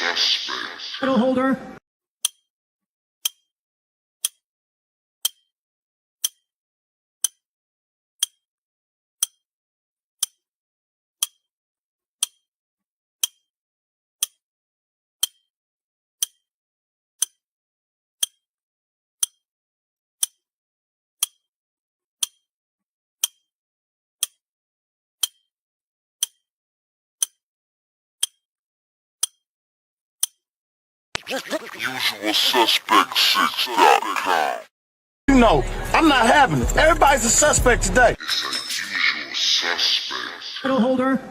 suspect. Title holder. UsualSuspect6.com. You know, I'm not having it. Everybody's a suspect today. It's like Usual Suspects. Title holder.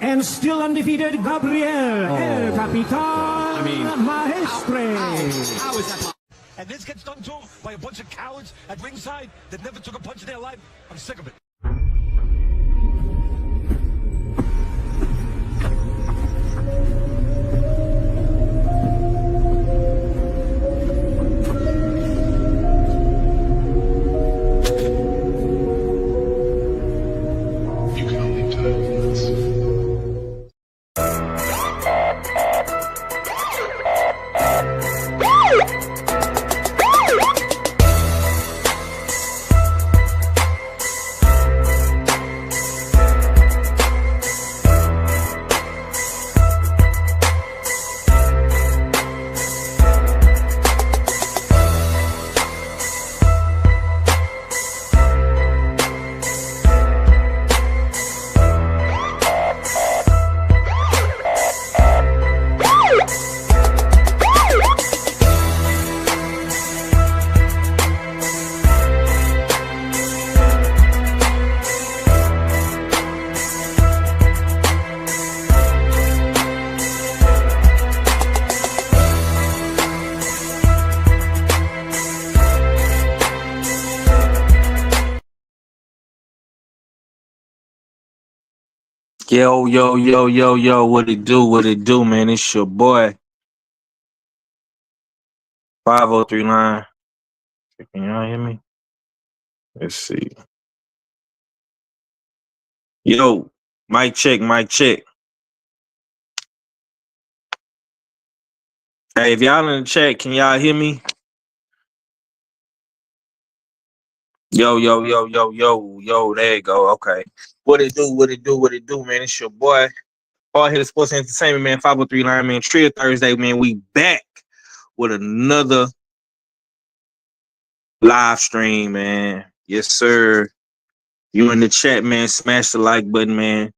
And still undefeated, Gabriel El Capitan Maestre. How is that possible? And this gets done too by a bunch of cowards at ringside that never took a punch in their life? I'm sick of it. You can only do it once. Yo, what it do, man? It's your boy. 5039. Can y'all hear me? Let's see. Yo, mic check. Hey, if y'all in the chat, can y'all hear me? Yo, there you go. Okay. What it do, man? It's your boy. All here Sports Entertainment, man. 5039, man. Trill Thursday, man. We back with another live stream, man. Yes, sir. You in the chat, man. Smash the like button, man.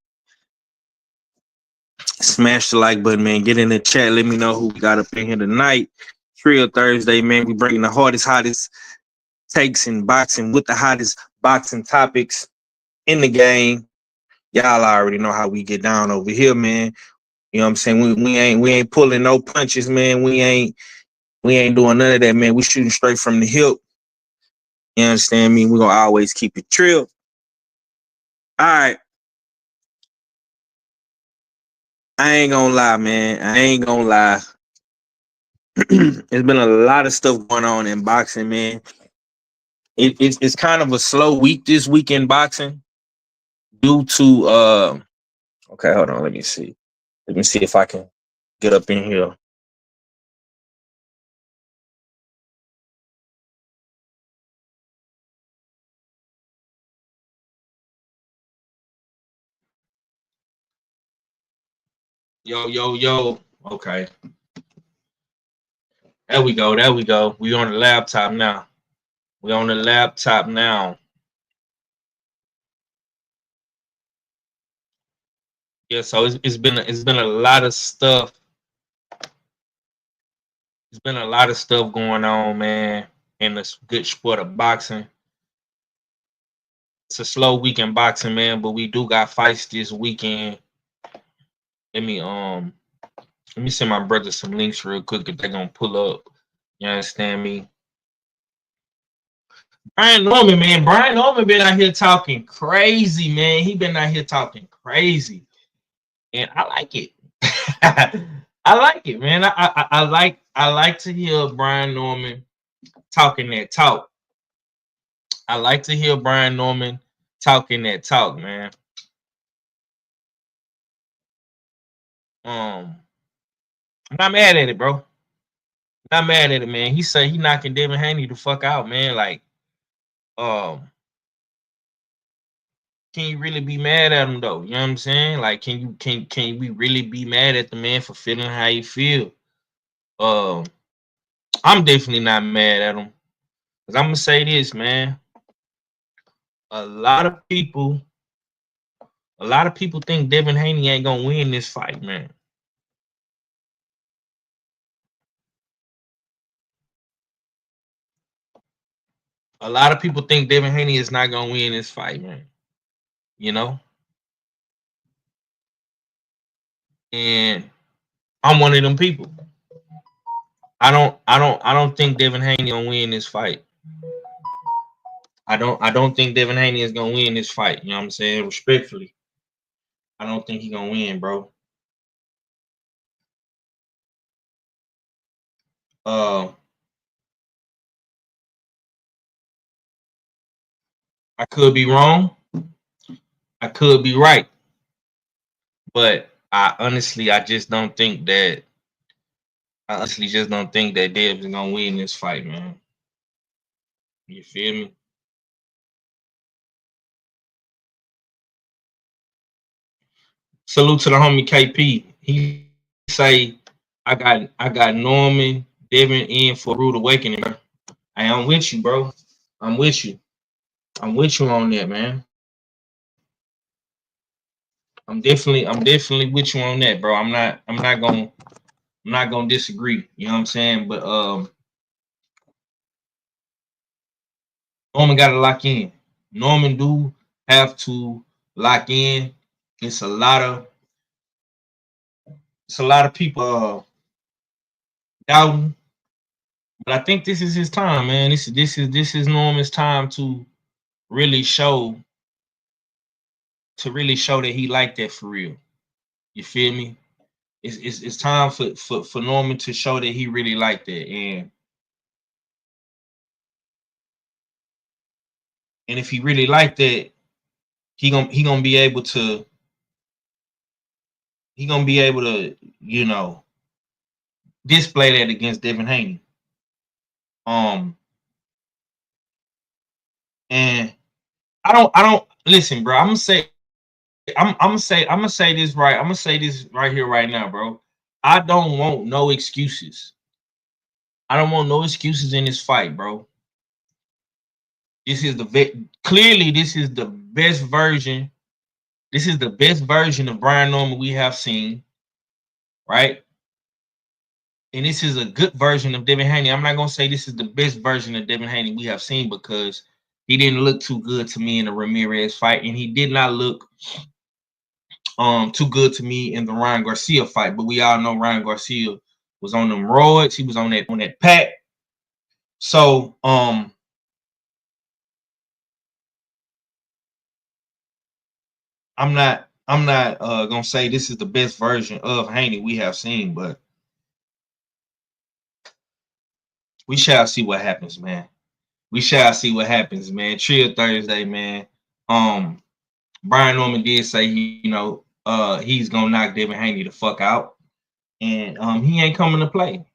Get in the chat. Let me know who we got up in here tonight. Trill Thursday, man. We bringing the hottest takes in boxing with the hottest boxing topics in the game. Y'all already know how we get down over here, man. You know what I'm saying? We ain't pulling no punches, man. We ain't doing none of that, man. We shooting straight from the hip. You understand me? We're gonna always keep it trill. All right. I ain't gonna lie, man. There's been a lot of stuff going on in boxing, man. It's kind of a slow week this week in boxing due to okay, hold on, let me see if I can get up in here. Yo. Okay. There we go. We on the laptop now. Yeah, so it's been a lot of stuff. There's been a lot of stuff going on, man, in this good sport of boxing. It's a slow week in boxing, man, but we do got fights this weekend. Let me send my brother some links real quick if they're gonna pull up. You understand me? Brian Norman been out here talking crazy, man. He been out here talking crazy, and I like it. I like it, man. I like to hear Brian Norman talking that talk. I like to hear Brian Norman talking that talk, man. I'm not mad at it, bro. Not mad at it, man. He said he knocking Devin Haney the fuck out, man. Like, um, can you really be mad at him though? You know what I'm saying? Like, can we really be mad at the man for feeling how he feel? Um, I'm definitely not mad at him. Cause I'm gonna say this, man. A lot of people, a lot of people think Devin Haney ain't gonna win this fight, man. A lot of people think Devin Haney is not gonna win this fight, man. You know, and I'm one of them people. I don't think Devin Haney gonna win this fight. I don't think Devin Haney is gonna win this fight. You know what I'm saying? Respectfully, I don't think he gonna win, bro. Uh, I could be wrong. I could be right, but I just don't think that. I honestly just don't think that Debs is gonna win this fight, man. You feel me? Salute to the homie KP. He say I got Norman Devin in for a rude awakening, bro. Hey, I'm with you, bro. I'm with you. I'm with you on that, man. I'm definitely with you on that, bro. I'm not gonna disagree. You know what I'm saying? But Norman gotta lock in. Norman do have to lock in. It's a lot of people doubting, but I think this is his time, man. This is Norman's time to really show that he like that for real. You feel me? It's time for Norman to show that he really like that, and if he really like that, he gonna be able to you know display that against Devin Haney. Um, and I don't listen, bro. I'm gonna say this right. I'm gonna say this right here, right now, bro. I don't want no excuses. I don't want no excuses in this fight, bro. This is clearly this is the best version. This is the best version of Brian Norman we have seen, right? And this is a good version of Devin Haney. I'm not gonna say this is the best version of Devin Haney we have seen because he didn't look too good to me in the Ramirez fight, and he did not look too good to me in the Ryan Garcia fight. But we all know Ryan Garcia was on them roids. He was on that pack. So I'm not gonna say this is the best version of Haney we have seen, but we shall see what happens, man. We shall see what happens, man. Trill Thursday, man. Brian Norman did say he's gonna knock Devin Haney the fuck out, and he ain't coming to play.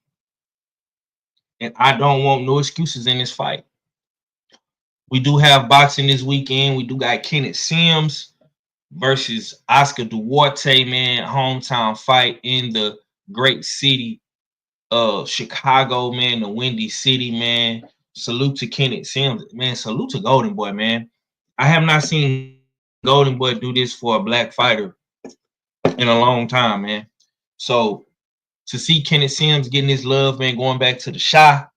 And I don't want no excuses in this fight. We do have boxing this weekend. We do got Kenneth Sims versus Oscar Duarte, man. Hometown fight in the great city of Chicago, man. The Windy City, man. Salute to Kenneth Sims, man. Salute to Golden Boy, man. I have not seen Golden Boy do this for a black fighter in a long time, man. So to see Kenneth Sims getting his love, man, going back to the shot,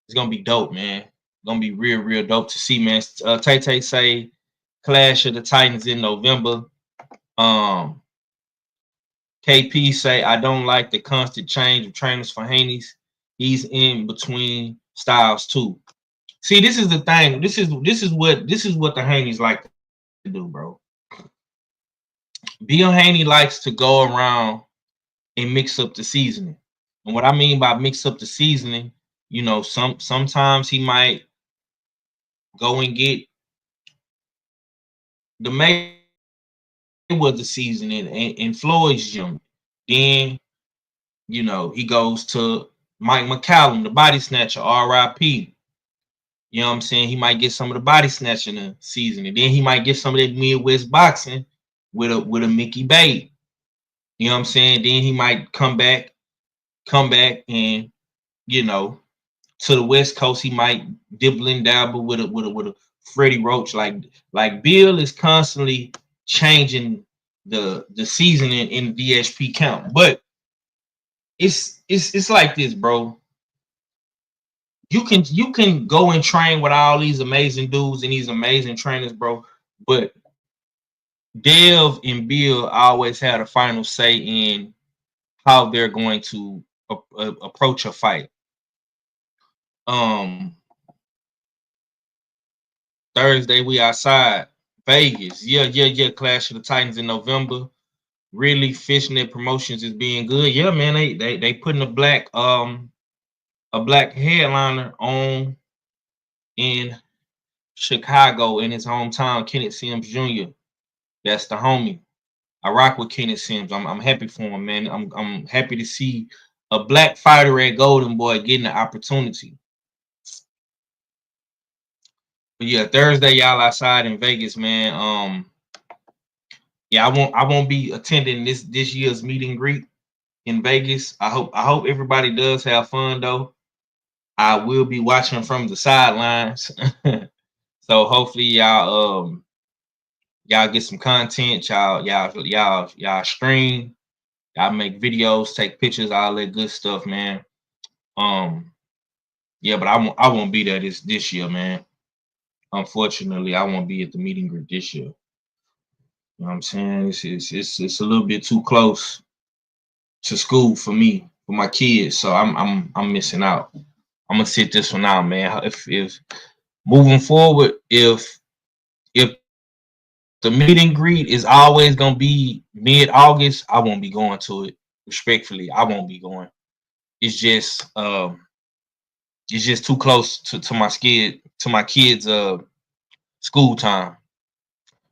it's gonna be dope, man. Gonna be real, real dope to see, man. Tay say Clash of the Titans in November. KP say I don't like the constant change of trainers for Haney's. He's in between styles too. See, this is the thing. This is what the Haney's like to do, bro. Bill Haney likes to go around and mix up the seasoning. And what I mean by mix up the seasoning, sometimes he might go and get the Mayweather seasoning and Floyd's gym. Then You know, he goes to Mike McCallum, the body snatcher, RIP. You know what I'm saying? He might get some of the body snatching in the season, and then he might get some of that Midwest boxing with a Mickey Bay. You know what I'm saying? Then he might come back, and you know, to the West Coast, he might dibble and dabble with a Freddie Roach. Like Bill is constantly changing the seasoning in the DHP count. But it's like this, bro. You can go and train with all these amazing dudes and these amazing trainers, bro. But Dev and Bill always had a final say in how they're going to approach a fight. Thursday we outside Vegas. Yeah. Clash of the Titans in November. Really Fishnet Promotions is being good. Yeah, man. They putting a black headliner on in Chicago in his hometown, Kenneth Sims Jr. That's the homie. I rock with Kenneth Sims. I'm happy for him, man. I'm happy to see a black fighter at Golden Boy getting the opportunity. But yeah, Thursday, y'all outside in Vegas, man. Yeah, I won't be attending this year's meet and greet in Vegas. I hope everybody does have fun though. I will be watching from the sidelines. So hopefully y'all get some content. Y'all stream. Y'all make videos, take pictures, all that good stuff, man. Yeah, but I won't be there this year, man. Unfortunately, I won't be at the meet and greet this year. You know what I'm saying? It's a little bit too close to school for me, for my kids. So I'm missing out. I'm gonna sit this one out, man. If moving forward, if the meet and greet is always gonna be mid-August, I won't be going to it. Respectfully, I won't be going. It's just too close to my kids' school time,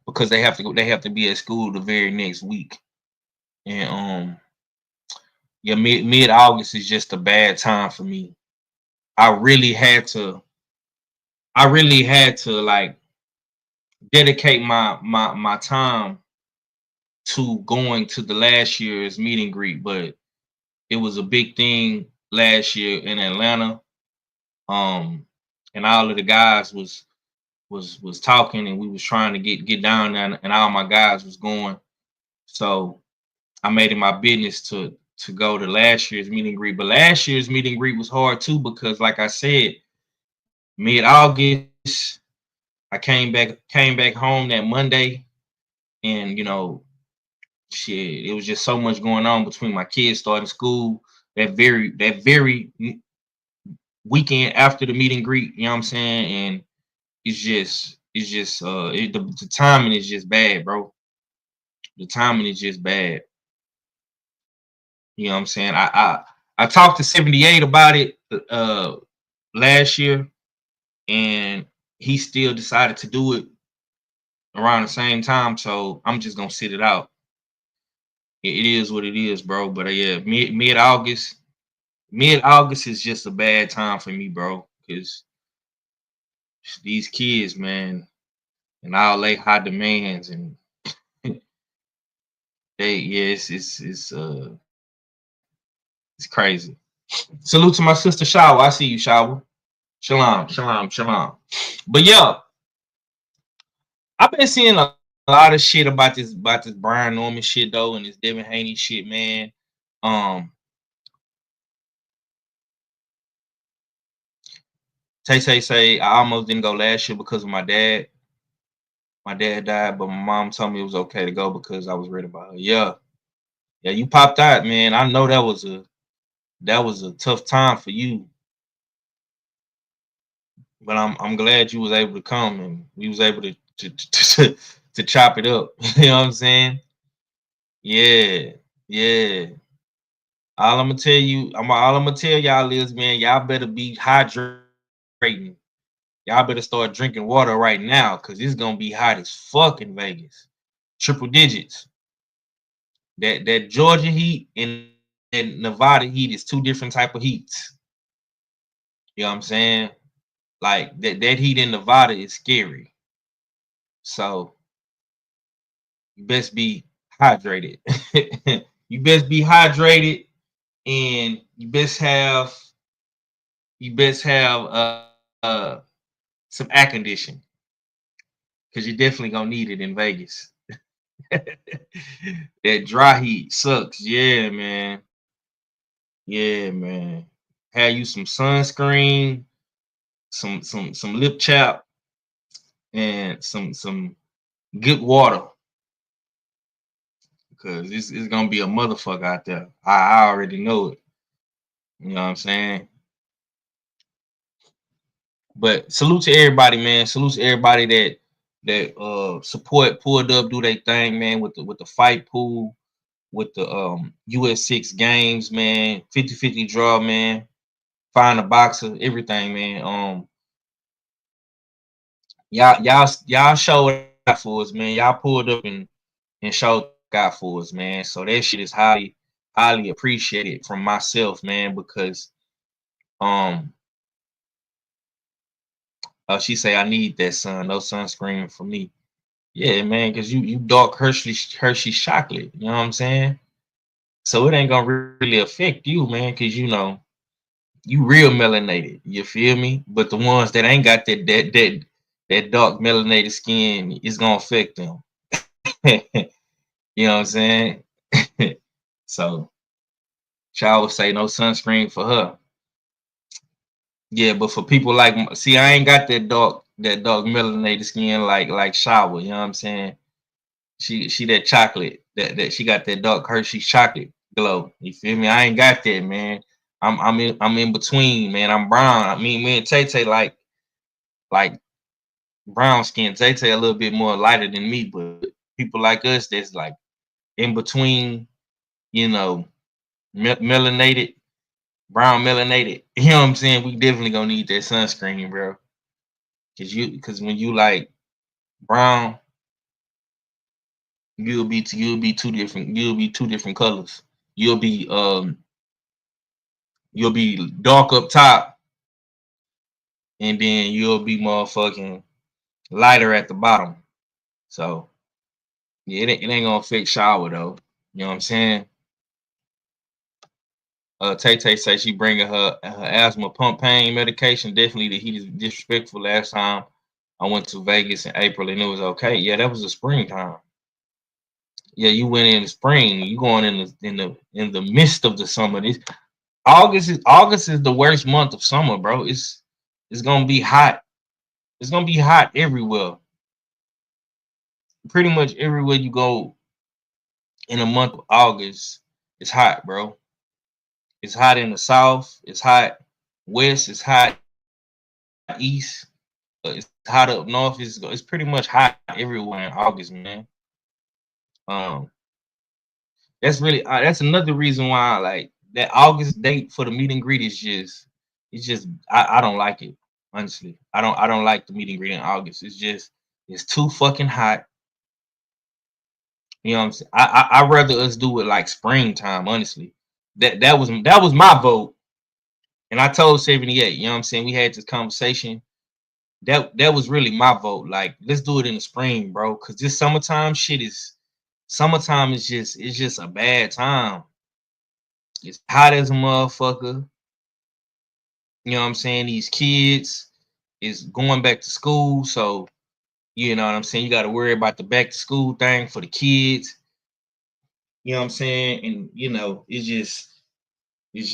because they have to be at school the very next week. And yeah, mid-August is just a bad time for me. I really had to like dedicate my time to going to the last year's meet and greet, but it was a big thing last year in Atlanta. And all of the guys was talking, and we was trying to get down there, and all my guys was going. So I made it my business to go to last year's meet and greet. But last year's meet and greet was hard too, because like I said, mid-August, I came back home that Monday, and you know, shit, it was just so much going on between my kids starting school that very weekend after the meet and greet, you know what I'm saying? And the timing is just bad, bro. The timing is just bad. You know what I'm saying? I talked to 78 about it last year, and he still decided to do it around the same time. So I'm just gonna sit it out. It is what it is, bro. But yeah, mid-August is just a bad time for me, bro, because these kids, man, and all they high demands, and it's crazy. Salute to my sister Shawa. I see you, Shawa. Shalom. But yeah, I've been seeing a lot of shit about this Brian Norman shit though, and this Devin Haney shit, man. Tay say I almost didn't go last year because of my dad. My dad died, but my mom told me it was okay to go because I was ready about her. Yeah, you popped out, man. I know that was a tough time for you, but I'm glad you was able to come and we was able to chop it up. You know what I'm saying? Yeah. All I'm gonna tell y'all is, man, y'all better be hydrating. Y'all better start drinking water right now, because it's gonna be hot as fuck in Vegas. Triple digits. That Georgia heat and Nevada heat is two different type of heats. You know what I'm saying? Like that heat in Nevada is scary. So you best be hydrated. You best be hydrated, and you best have some air conditioning, because you're definitely gonna need it in Vegas. That dry heat sucks. Yeah, man. Yeah, man. Have you some sunscreen, some lip chap, and some good water, because it's gonna be a motherfucker out there. I already know it. You know what I'm saying? But salute to everybody, man. Salute to everybody that support, pulled up, do their thing, man, with the fight pool, with the US6 games, man. 50-50 draw, man. Find a boxer, everything, man. Y'all showed out for us, man. Y'all pulled up and showed out for us, man. So that shit is highly appreciated from myself, man, because um she say I need that no sunscreen for me. Yeah, man, because you dark Hershey chocolate, you know what I'm saying? So it ain't gonna really affect you, man, because you real melanated, you feel me? But the ones that ain't got that dark melanated skin is gonna affect them. You know what I'm saying? So child would say no sunscreen for her. Yeah, but for people like, see, I ain't got that dark melanated skin like Shower. You know what I'm saying? She that chocolate, that she got that dark Hershey chocolate glow. You feel me? I ain't got that, man. I'm in between, man. I'm brown. I mean, me and Tay Tay like brown skin. Tay Tay a little bit more lighter than me, but people like us that's like in between, you know, melanated, brown melanated. You know what I'm saying? We definitely gonna need that sunscreen, bro. Cause when you like brown, you'll be two different colors. You'll be you'll be dark up top, and then you'll be motherfucking lighter at the bottom. So yeah, it ain't gonna affect Shower though. You know what I'm saying? Tay Tay say she bringing her asthma pump pain medication. Definitely the heat is disrespectful. Last time I went to Vegas in April and it was okay. Yeah, that was the springtime. Yeah, you went in the spring. You going in the midst of the summer. This August is the worst month of summer, bro. It's gonna be hot. It's gonna be hot everywhere. Pretty much everywhere you go in the month of August, it's hot, bro. It's hot in the south. It's hot west. It's hot east. It's hot up north. It's pretty much hot everywhere in August, man. Um, that's another reason why like that August date for the meet and greet is just I don't like it, honestly. I don't like the meet and greet in August. It's too fucking hot. You know what I'm saying? I'd rather us do it like springtime, honestly. That was my vote. And I told 78, you know what I'm saying? We had this conversation. That was really my vote. Like, let's do it in the spring, bro. Cause this summertime is just a bad time. It's hot as a motherfucker. You know what I'm saying? These kids is going back to school. So, you know what I'm saying? You got to worry about the back to school thing for the kids. You know what I'm saying? And it's just it's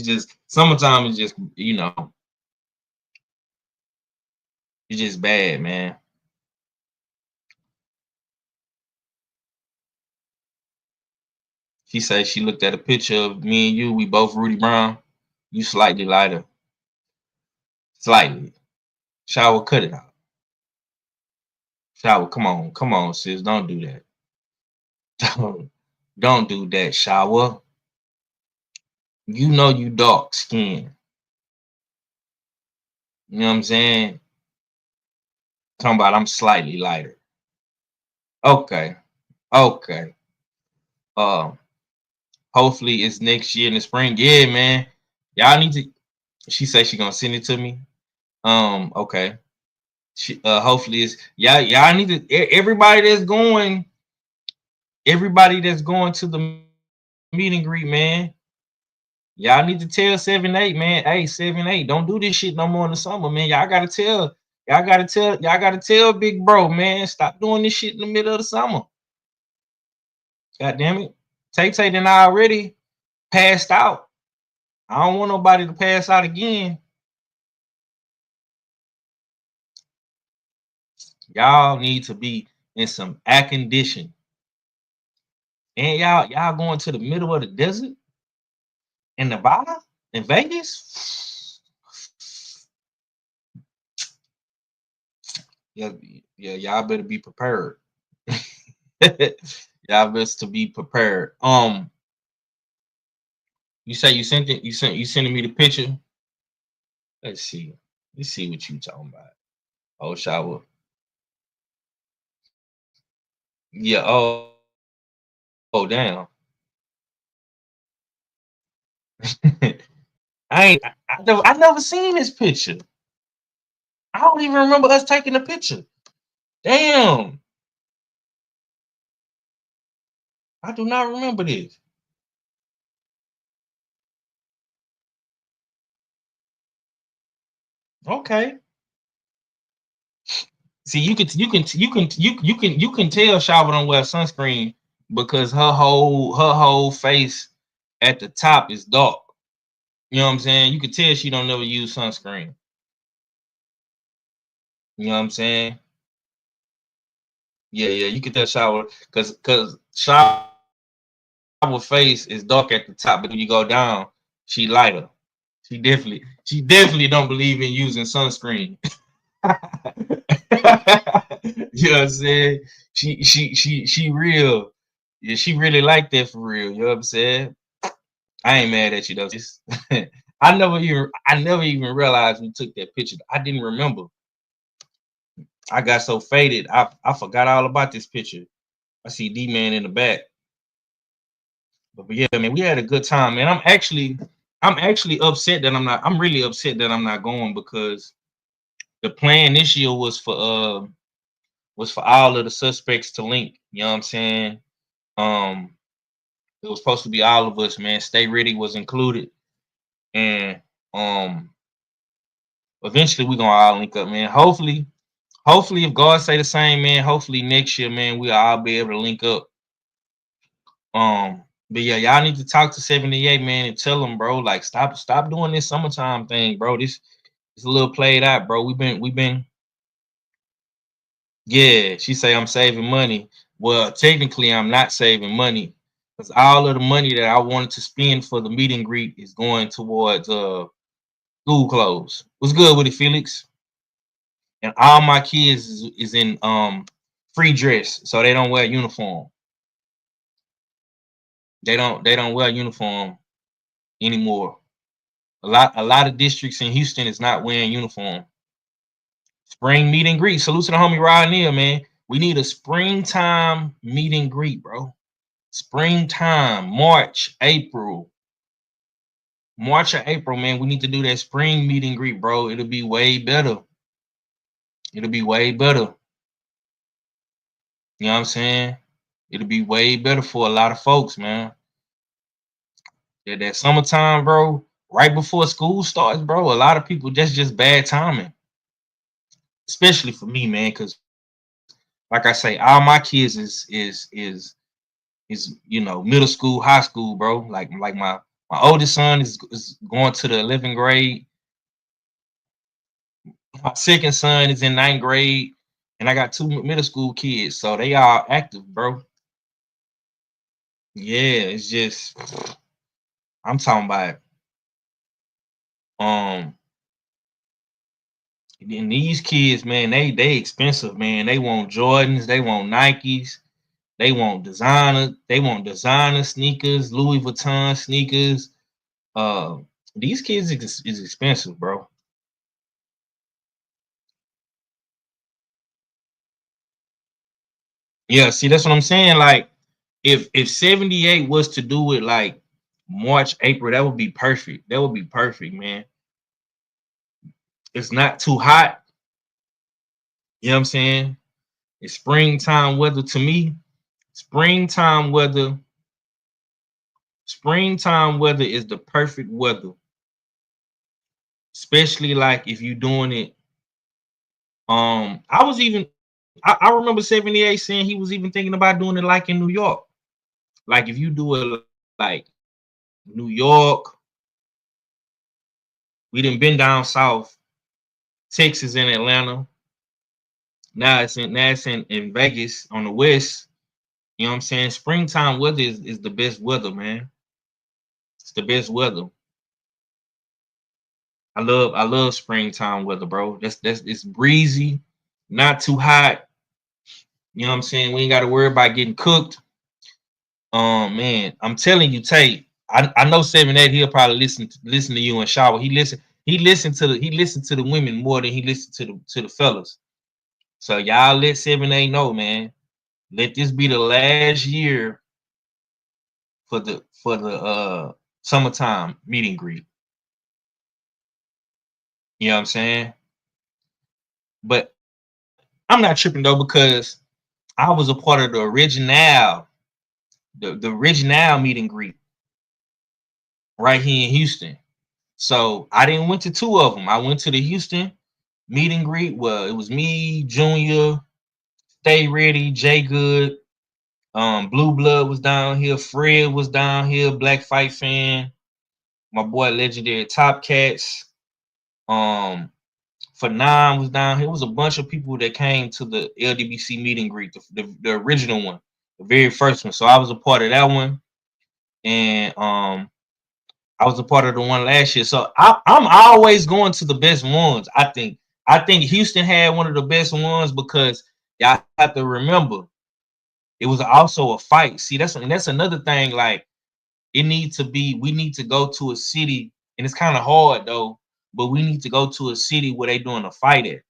just summertime is just, it's just bad, man. She said she looked at a picture of me and you. We both Rudy Brown. You slightly lighter. Slightly. Shower, cut it out. Shower, come on, sis. Don't do that. Don't do that, Shower. You know you dark skin. You know what I'm saying? Talking about I'm slightly lighter. Okay. Okay. Hopefully it's next year in the spring. Yeah, man. Y'all need to. She said she gonna send it to me. Okay. Hopefully it's y'all need to everybody that's going to the meet and greet, man. Y'all need to tell 7-8, man. Hey, 7-8, don't do this shit no more in the summer, man. Y'all gotta tell big bro, man. Stop doing this shit in the middle of the summer. God damn it. Tay done already passed out. I don't want nobody to pass out again. Y'all need to be in some air condition. And y'all going to the middle of the desert in Nevada, in Vegas. Yeah, y'all better be prepared. Y'all best to be prepared. You say you sent it. You sending me the picture. Let's see. Let's see what you talking about. Oh, shower. Yeah. Oh, damn. I never seen this picture. I don't even remember us taking a picture. Damn. I do not remember this. Okay. See, you can tell Shaba don't wear sunscreen because her whole face at the top is dark. You know what I'm saying? You can tell she don't never use sunscreen. You know what I'm saying? Yeah, you can tell Shower because Shower face is dark at the top, but when you go down, she lighter. She definitely don't believe in using sunscreen. You know what I'm saying? She real. Yeah, she really like that for real. You know what I'm saying? I ain't mad at you though. I never even realized we took that picture. I didn't remember. I got so faded. I forgot all about this picture. I see D-Man in the back. But yeah, man, we had a good time, man. I'm actually upset that I'm really upset that I'm not going because the plan this year was for all of the suspects to link. You know what I'm saying? Um, it was supposed to be all of us, man. Stay Ready was included. And eventually we're gonna all link up, man. Hopefully if God say the same, man, hopefully next year, man, we'll all be able to link up. But yeah, y'all need to talk to 78, man, and tell them, bro, like stop doing this summertime thing, bro. This is a little played out, bro. We've been yeah, she say I'm saving money. Well, technically I'm not saving money because all of the money that I wanted to spend for the meet and greet is going towards school clothes. What's good with it, Felix? And all my kids is in free dress, so they don't wear uniform. They don't wear uniform anymore. A lot of districts in Houston is not wearing uniform. Spring meet and greet. Salute to the homie Rod Neal, man. We need a springtime meet and greet, bro. Springtime, March, April. March or April, man. We need to do that spring meet and greet, bro. It'll be way better. It'll be way better. You know what I'm saying? It'll be way better for a lot of folks, man. Yeah, that summertime, bro, right before school starts, bro. A lot of people that's just bad timing. Especially for me, man, because like I say, all my kids is middle school, high school, bro. Like my oldest son is going to the 11th grade. My second son is in 9th grade, and I got two middle school kids, so they are active, bro. Yeah, it's just I'm talking about um and these kids, man, they expensive, man. They want Jordans, they want Nikes, they want designer sneakers, Louis Vuitton sneakers. Uh, these kids is expensive, bro. Yeah, see, that's what I'm saying. Like if 78 was to do it like March, April, that would be perfect. That would be perfect, man. It's not too hot. You know what I'm saying? It's springtime weather to me. Springtime weather. Springtime weather is the perfect weather. Especially like if you're doing it. I remember 78 saying he was even thinking about doing it like in New York. Like if you do it like New York, we done been down south, Texas and Atlanta. Now it's in Vegas on the west. You know what I'm saying? Springtime weather is the best weather, man. It's the best weather. I love springtime weather, bro. That's it's breezy, not too hot. You know what I'm saying? We ain't got to worry about getting cooked. Man, I'm telling you, Tate. I know 7-8. He'll probably listen to you in shower. He listened to the women more than he listened to the fellas. So y'all let 7-8 know, man. Let this be the last year for the summertime meet and greet. You know what I'm saying? But I'm not tripping though, because I was a part of the original meet and greet right here in Houston. So I didn't went to two of them. I went to the Houston meet and greet. Well, it was me, Junior, Stay Ready, Jay Good, Blue Blood was down here, Fred was down here, Black Fight Fan, my boy Legendary Top Cats, Phenom was down here. It was a bunch of people that came to the LDBC meet and greet, the original one, the very first one. So I was a part of that one, and I was a part of the one last year. So I'm always going to the best ones. I think Houston had one of the best ones because y'all have to remember it was also a fight. See, that's another thing. Like we need to go to a city, and it's kind of hard though, but we need to go to a city where they doing a fight at.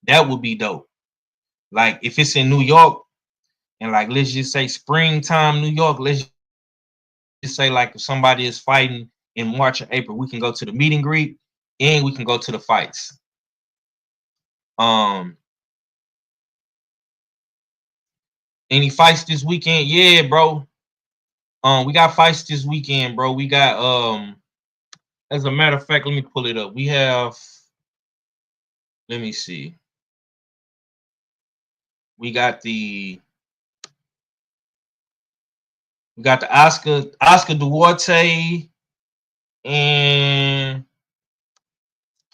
That would be dope. Like if it's in New York, and like let's just say springtime New York, let's just say like if somebody is fighting in March or April, we can go to the meet and greet and we can go to the fights. Any fights this weekend? Yeah, bro. We got fights this weekend, bro. We got as a matter of fact, let me pull it up. We have, let me see. We got the Oscar Duarte and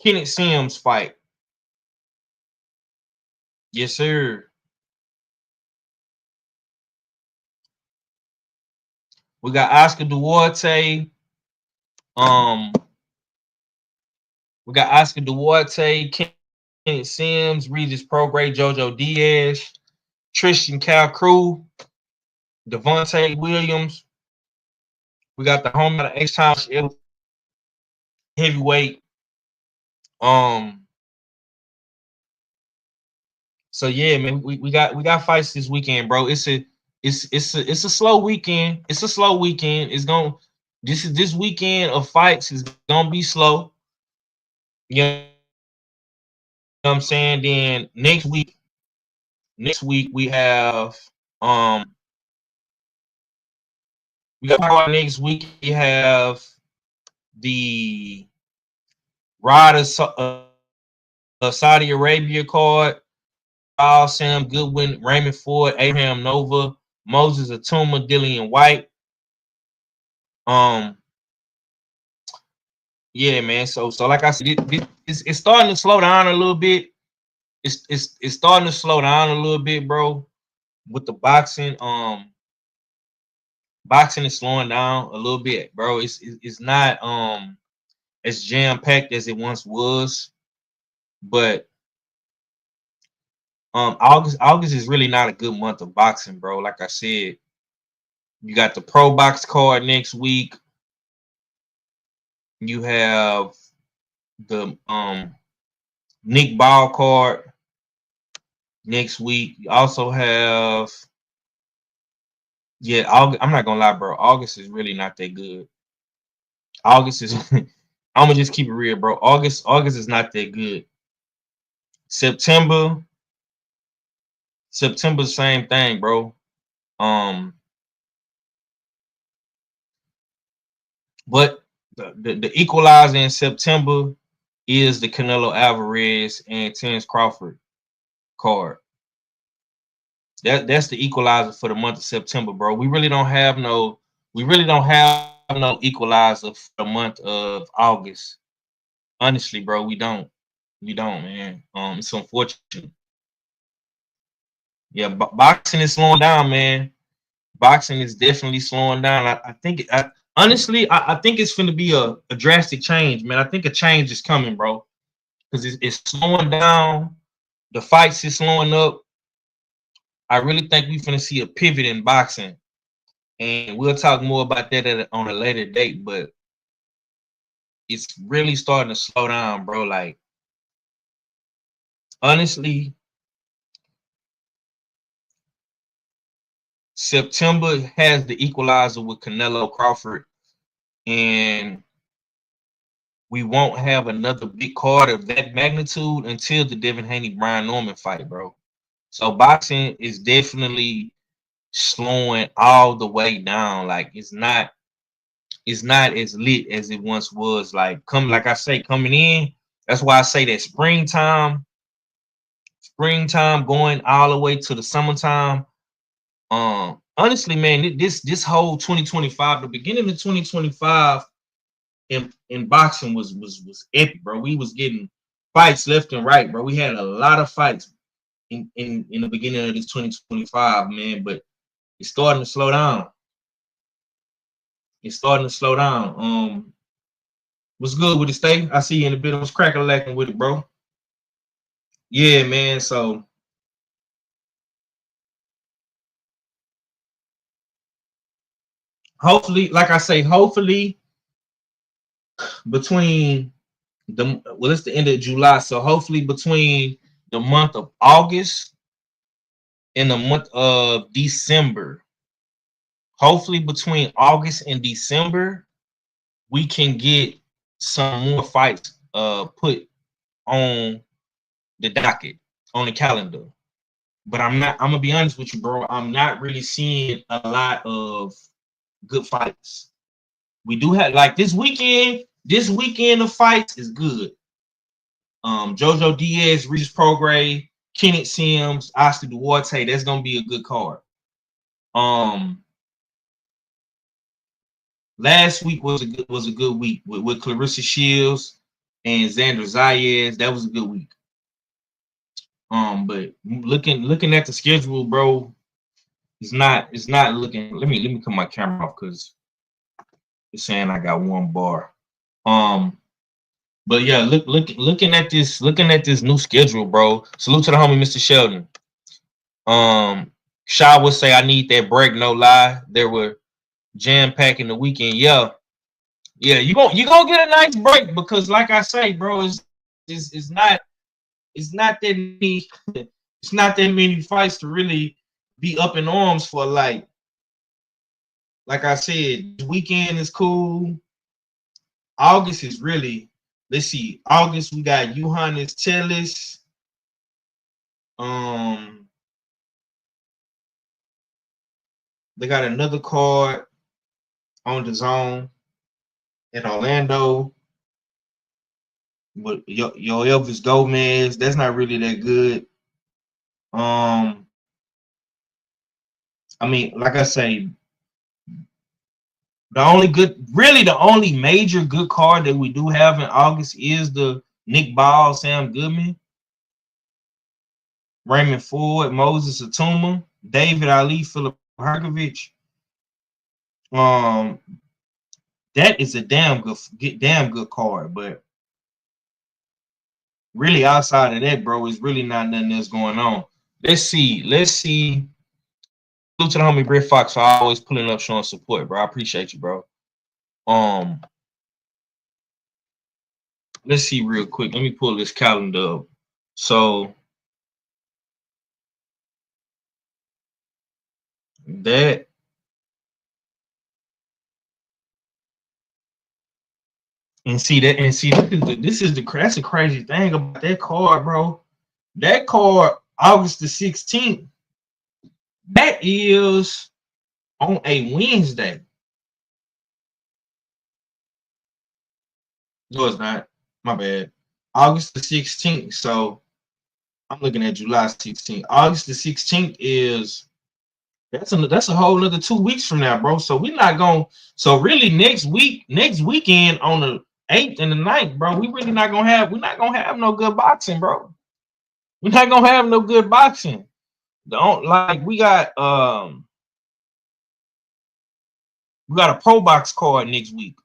Kenneth Sims fight. Yes, sir. We got Oscar Duarte. We got Oscar Duarte, Kenneth Sims, Regis Prograis, JoJo Diaz, Tristan Calcrew, Devontae Williams. We got the home out of H-Town heavyweight. So yeah, man, we got fights this weekend, bro. It's a slow weekend. It's a slow weekend. This weekend of fights is gonna be slow. You know what I'm saying? Then next week we have next week we have the Riders Saudi Arabia card. Sam Goodwin, Raymond Ford, Abraham Nova, Moses Atuma, Dillian White. Yeah, man. So like I said, it's starting to slow down a little bit. It's starting to slow down a little bit, bro. With the boxing, boxing is slowing down a little bit, bro. It's not as jam packed as it once was, but August is really not a good month of boxing, bro. Like I said, you got the Pro Box card next week. You have the Nick Ball card. Next week, you also have Yeah, August, I'm not gonna lie, bro. August is really not that good. August is I'm gonna just keep it real, bro. August is not that good. September, September, same thing, bro. Um, but the equalizer in September is the Canelo Alvarez and Terence Crawford card. That's the equalizer for the month of September, bro. We really don't have no equalizer for the month of August. Honestly, bro, we don't. We don't, man. It's unfortunate. Yeah, boxing is slowing down, man. Boxing is definitely slowing down. Honestly, I think it's going to be a drastic change, man. I think a change is coming, bro, because it's slowing down. The fights is slowing up. I really think we're going to see a pivot in boxing, and we'll talk more about that on a later date. But it's really starting to slow down, bro. Like, honestly, September has the equalizer with Canelo Crawford, and we won't have another big card of that magnitude until the Devin Haney Brian Norman fight, bro. So boxing is definitely slowing all the way down. Like it's not as lit as it once was. Like I say, coming in. That's why I say that springtime going all the way to the summertime. Honestly, man, this whole 2025, the beginning of 2025 in boxing was epic, bro. We was getting fights left and right, bro. We had a lot of fights in the beginning of this 2025, man, but it's starting to slow down. It's starting to slow down. What's good with the state? I see you in a bit. What's cracking lacking with it, bro? Yeah, man. So hopefully, like I say, hopefully between it's the end of July, so hopefully between the month of August and the month of December, hopefully between August and December, we can get some more fights put on the docket, on the calendar. But I'm gonna be honest with you, bro. I'm not really seeing a lot of good fights. We do have like this weekend of fights is good. Jojo Diaz, Regis Prograis, Kenneth Sims, Oscar Duarte. That's gonna be a good card. Last week was a good week with Clarissa Shields and Xander Zayas. That was a good week. But looking at the schedule, bro, it's not looking. Let me cut my camera off because it's saying I got one bar. But yeah, looking at this new schedule, bro. Salute to the homie, Mr. Sheldon. Shaw would say I need that break, no lie. They were jam packing the weekend. Yeah, you gonna get a nice break because, like I say, bro, it's not that many it's not that many fights to really be up in arms for. Like I said, this weekend is cool. August is really, let's see. August we got Johannes Tellis. They got another card on the zone in Orlando. But yo Elvis Gomez, that's not really that good. I mean, like I say, the only major good card that we do have in August is the Nick Ball, Sam Goodman, Raymond Ford, Moses Atuma, David Ali, Philip Herkovich. That is a damn good card, but really outside of that, bro, is really not nothing else going on. Let's see. Salute to the homie Brett Fox for always pulling up, showing support, bro. I appreciate you, bro. Let's see real quick. Let me pull this calendar up. So that And see that, and see this is the that's the crazy thing about that card, bro. That card, August the 16th, that is on a Wednesday. No, it's not. My bad. August the 16th. So I'm looking at July 16th. August the 16th is that's a whole another 2 weeks from now, bro. So we're not going. So really next weekend on the 8th and the 9th, bro, we're not gonna have no good boxing, bro. We're not gonna have no good boxing. Don't like we got a pro box card next week.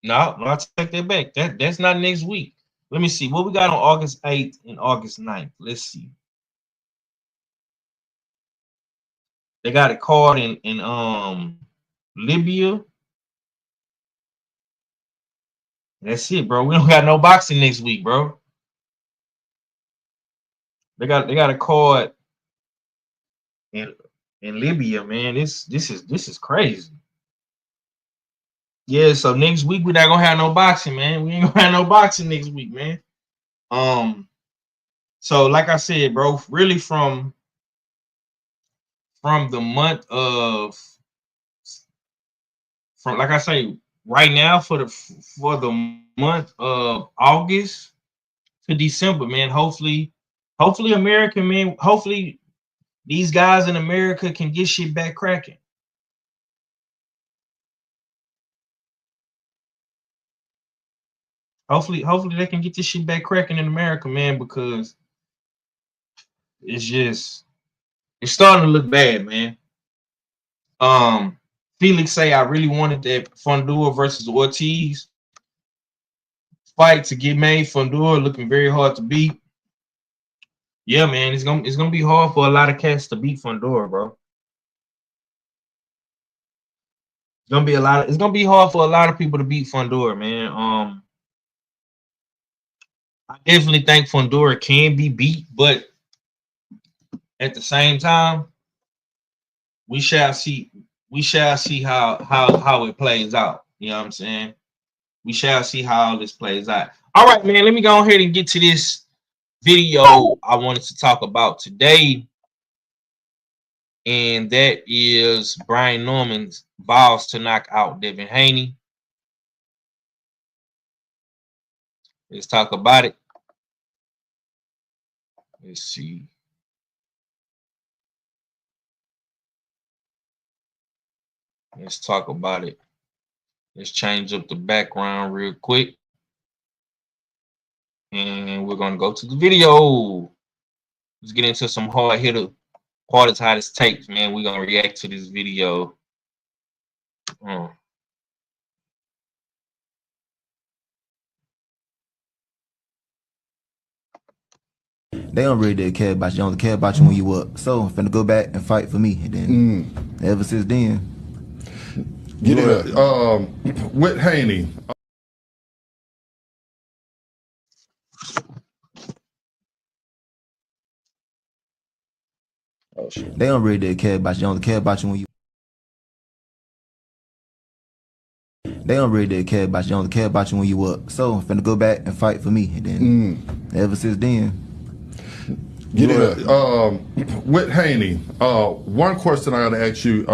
No, I take that back. That's not next week. Let me see what we got on August 8th and August 9th. Let's see. They got a card in Libya. That's it, bro. We don't got no boxing next week, bro. They got a card in Libya, man. This is crazy. Yeah, so next week we're not gonna have no boxing, man. We ain't gonna have no boxing next week, man. So like I said, bro, really from the month of like I say, right now for the month of August to December, man. Hopefully America, man. Hopefully these guys in America can get shit back cracking. Hopefully they can get this shit back cracking in America, man, because it's starting to look bad, man. Felix say I really wanted that Fundora versus Ortiz fight to get made. Fundora looking very hard to beat. Yeah, man, it's gonna be hard for a lot of cats to beat Fundora, bro. It's gonna be hard for a lot of people to beat Fundora, man. I definitely think Fundora can be beat, but at the same time, we shall see how it plays out. You know what I'm saying? We shall see how this plays out. All right, man. Let me go ahead and get to this video I wanted to talk about today, and that is Brian Norman's vows to knock out Devin Haney. Let's talk about it. Let's see. Let's talk about it. Let's change up the background real quick. And we're going to go to the video. Let's get into some hard hitter, hardest, hottest takes, man. We're going to react to this video. They don't really care about you. They only care about you when you up. So I'm finna go back and fight for me. And then ever since then. Yeah, with Haney. Oh, shit. They don't really care about you. They only care about you when you. They don't really care about you. They only care about you when you up. So I'm finna go back and fight for me. And then ever since then. Yeah, with Haney, one question I gotta ask you,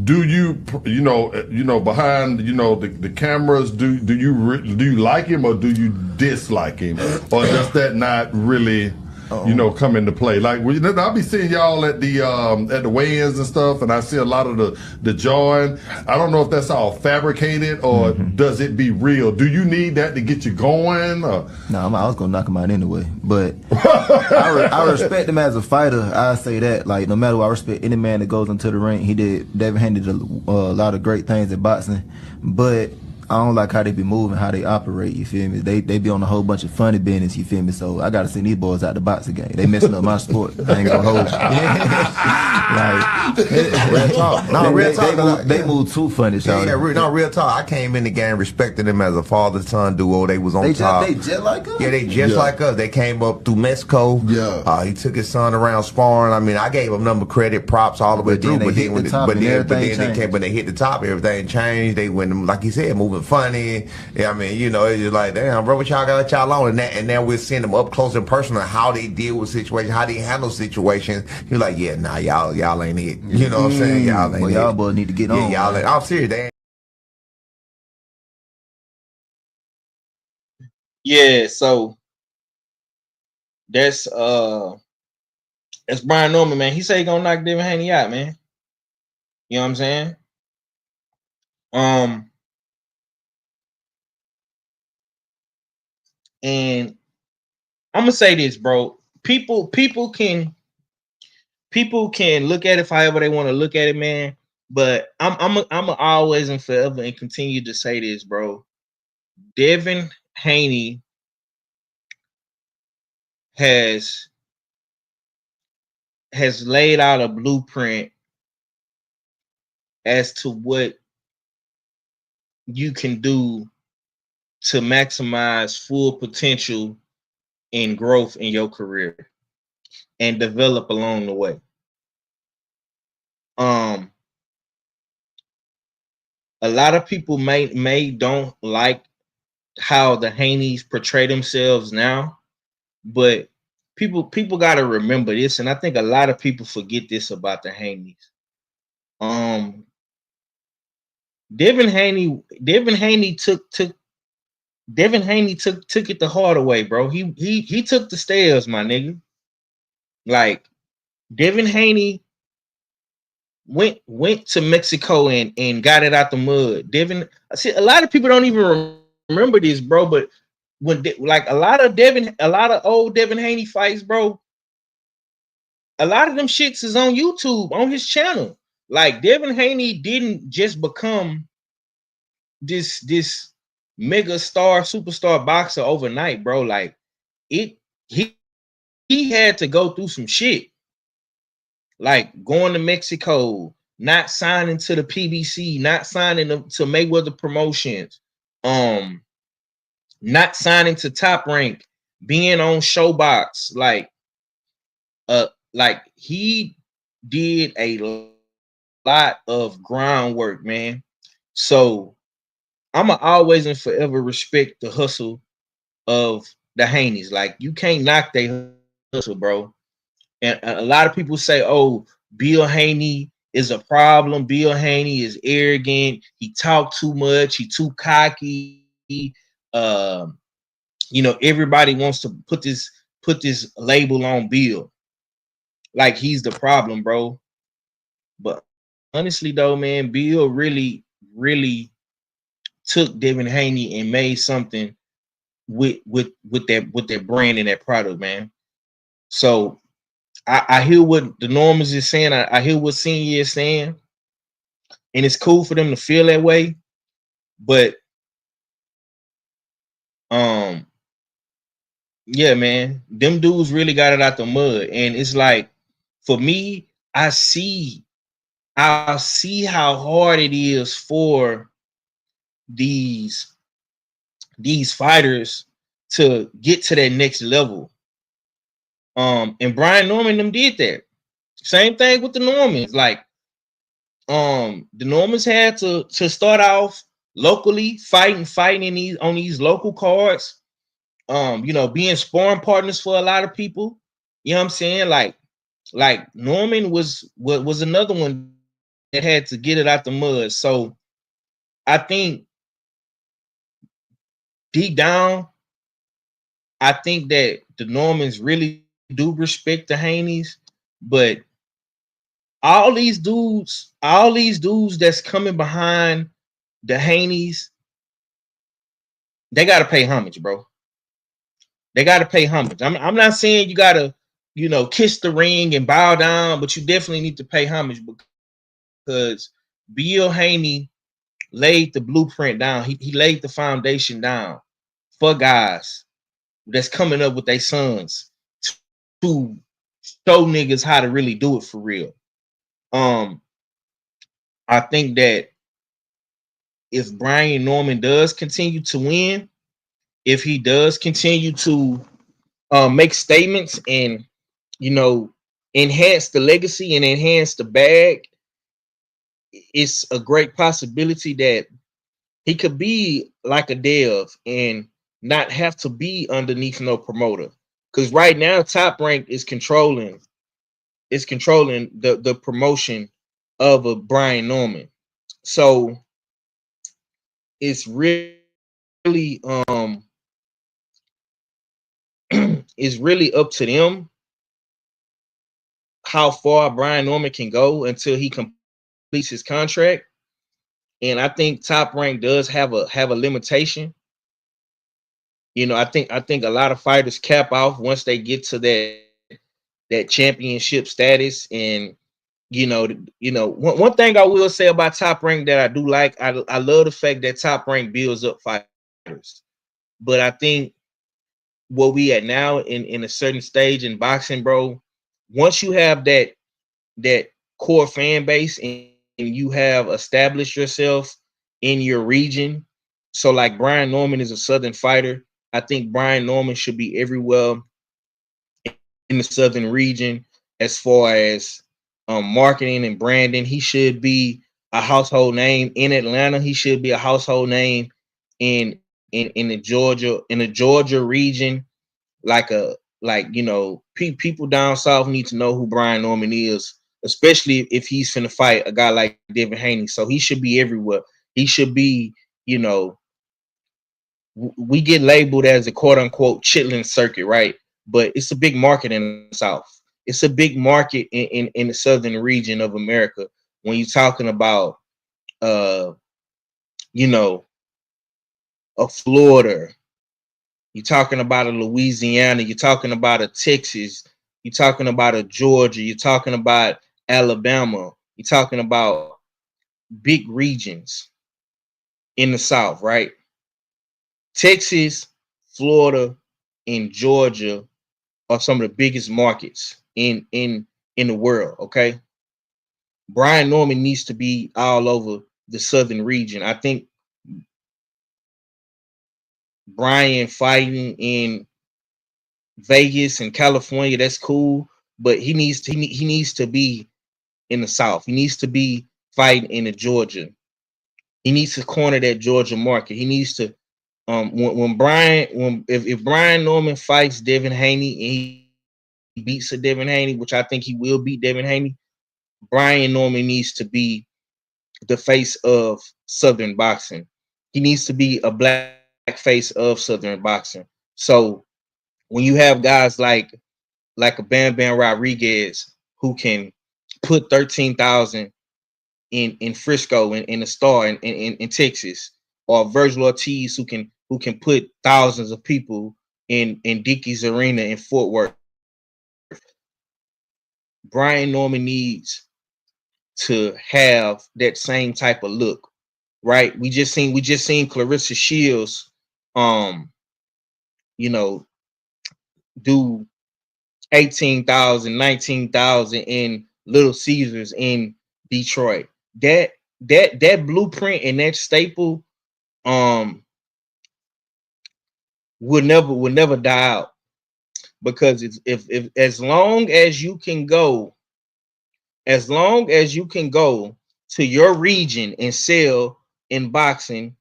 do you behind the cameras, do you like him or do you dislike him, or does that not really come into play? Like I'll be seeing y'all at the weigh-ins and stuff, and I see a lot of the jawing. I don't know if that's all fabricated or does it be real. Do you need that to get you going? Or? No, I was gonna knock him out anyway. But I respect him as a fighter. I say that, like, no matter what, I respect any man that goes into the ring. Devin Haney did a lot of great things in boxing, but I don't like how they be moving, how they operate. You feel me? They be on a whole bunch of funny business. You feel me? So I gotta send these boys out the boxing game. They messing up my sport. I ain't gonna hold you. Like real talk. No, real talk. They move too funny, Yeah, y'all. real talk. I came in the game respecting them as a father-son duo. They was on top. They just like us. Yeah, they just like us. They came up through Mexico. Yeah. He took his son around sparring. I mean, I gave him number credit, props all the way through. But then when they hit the top, everything changed. They went, like you said, moving funny. Yeah, I mean, you know, it's just like, damn, bro, what y'all got y'all on? And now we're seeing them up close and personal, how they deal with situations, how they handle situations. You're like, yeah, nah, y'all ain't it. You know what I'm saying? Y'all ain't it. Y'all boys need to get on. Yeah, y'all ain't. I'm serious. They ain't. Yeah, so that's Brian Norman, man. He said he gonna knock Devin Haney out, man. You know what I'm saying? And I'm gonna say this, bro. People can look at it however they want to look at it, man. But I'm always and forever and continue to say this, bro. Devin Haney has laid out a blueprint as to what you can do to maximize full potential and growth in your career and develop along the way. A lot of people may don't like how the Haneys portray themselves now, but people got to remember this, and I think a lot of people forget this about the Haneys. Devin Haney took it the hard way, bro. He took the stairs, my nigga. Like Devin Haney went to Mexico and got it out the mud. I see a lot of people don't even remember this, bro. But when a lot of old Devin Haney fights, bro, a lot of them shits is on YouTube on his channel. Like Devin Haney didn't just become this mega star superstar boxer overnight, bro. Like he had to go through some shit, like going to Mexico, not signing to the PBC, not signing to Mayweather Promotions, not signing to Top Rank, being on Showbox. Like he did a lot of groundwork, man. So I'ma always and forever respect the hustle of the Haneys. Like you can't knock their hustle, bro. And a lot of people say, "Oh, Bill Haney is a problem. Bill Haney is arrogant. He talk too much. He too cocky. You know, everybody wants to put this label on Bill, like he's the problem, bro." But honestly, though, man, Bill really took Devin Haney and made something with that brand and that product, man. So I hear what the Normans is saying. I hear what Senior is saying, and it's cool for them to feel that way. But yeah, man, them dudes really got it out the mud, and it's like for me, I see how hard it is for these fighters to get to that next level. And Brian Norman them did that. Same thing with the Normans. Like, the Normans had to start off locally, fighting on these local cards. You know, being sparring partners for a lot of people. You know what I'm saying? Like Norman was another one that had to get it out the mud. So I think deep down, I think that the Normans really do respect the Haneys, but all these dudes that's coming behind the Haneys, they gotta pay homage, bro. They gotta pay homage. I'm not saying you gotta, you know, kiss the ring and bow down, but you definitely need to pay homage because Bill Haney laid the blueprint down. He laid the foundation down for guys that's coming up with their sons to show niggas how to really do it for real. I think that if Brian Norman does continue to win, if he does continue to make statements and, you know, enhance the legacy and enhance the bag, it's a great possibility that he could be like a Dev and not have to be underneath no promoter. Because right now, Top Rank is controlling the promotion of a Brian Norman. So it's really it's really up to them how far Brian Norman can go until he completes his contract. And I think Top Rank does have a limitation. You know, I think a lot of fighters cap off once they get to that championship status. And one thing I will say about Top Rank that I do like, I love the fact that Top Rank builds up fighters. But I think what we at now in a certain stage in boxing, bro, once you have that core fan base and you have established yourself in your region. So like Brian Norman is a Southern fighter. I think Brian Norman should be everywhere in the Southern region as far as marketing and branding. He should be a household name in Atlanta. He should be a household name in the Georgia region. People down south need to know who Brian Norman is, especially if he's finna fight a guy like Devin Haney. So he should be everywhere. He should be, we get labeled as a quote unquote chitlin circuit, right? But it's a big market in the South. It's a big market in the Southern region of America. When you're talking about, a Florida, you're talking about a Louisiana, you're talking about a Texas, you're talking about a Georgia, you're talking about Alabama, you're talking about big regions in the South, right? Texas, Florida, and Georgia are some of the biggest markets in the world, okay? Brian Norman needs to be all over the Southern region. I think Brian fighting in Vegas and California, that's cool, but he needs to be in the South. He needs to be fighting in the Georgia. He needs to corner that Georgia market. He needs to if Brian Norman fights Devin Haney and he beats a Devin Haney, which I think he will beat Devin Haney, Brian Norman needs to be the face of Southern boxing. He needs to be a black face of Southern boxing. So when you have guys like a Bam Bam Rodriguez who can put 13,000 in Frisco in the Star in Texas, or Virgil Ortiz who can put thousands of people in Dickies Arena in Fort Worth, Brian Norman needs to have that same type of look, right? We just seen Clarissa Shields, do 18,000, 19,000 in Little Caesars in Detroit. That blueprint and that staple will never die out, because if as long as you can go to your region and sell in boxing,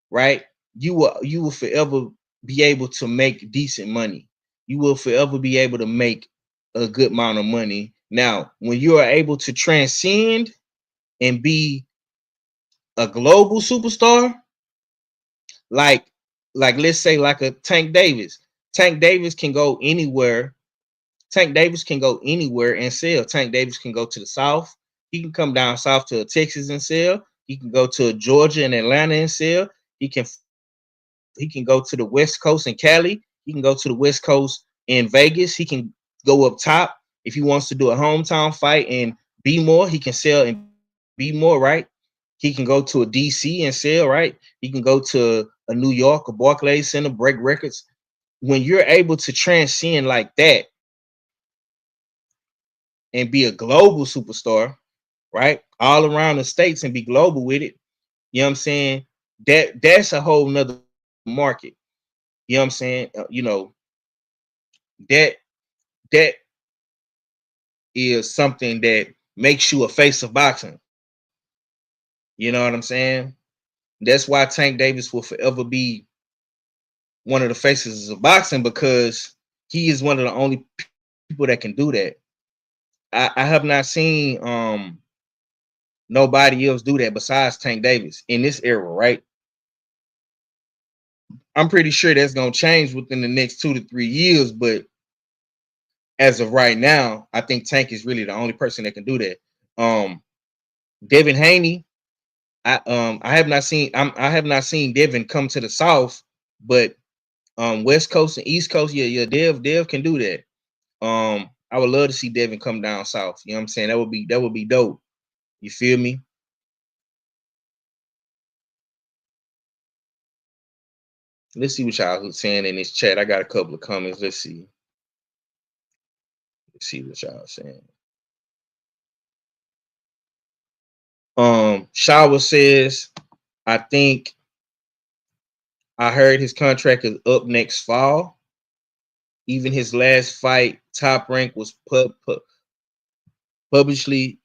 right, you will forever be able to make decent money. You will forever be able to make a good amount of money. Now, when you are able to transcend and be a global superstar, like let's say like a Tank Davis. Tank Davis can go anywhere. Tank Davis can go anywhere and sell. Tank Davis can go to the South. He can come down south to Texas and sell. He can go to Georgia and Atlanta and sell. He can go to the West Coast in Cali. He can go to the West Coast in Vegas. He can go up top. If he wants to do a hometown fight in Be More, he can sell in Be More, right? He can go to a DC and sell, right? He can go to a New York, a Barclays Center, break records. When you're able to transcend like that and be a global superstar, right? All around the states and be global with it, you know what I'm saying? That's a whole nother market. You know what I'm saying? You know, that is something that makes you a face of boxing. You know what I'm saying? That's why Tank Davis will forever be one of the faces of boxing, because he is one of the only people that can do that. I have not seen nobody else do that besides Tank Davis in this era, right? I'm pretty sure that's gonna change within the next 2 to 3 years, but as of right now, I think Tank is really the only person that can do that. Devin Haney, I have not seen I have not seen Devin come to the South, but West Coast and East Coast, yeah, Dev can do that. I would love to see Devin come down South. You know what I'm saying? That would be dope. You feel me? Let's see what y'all saying in this chat. I got a couple of comments. Let's see. Let's see what y'all saying. Shawa says, I think I heard his contract is up next fall. Even his last fight, Top Rank, was publicly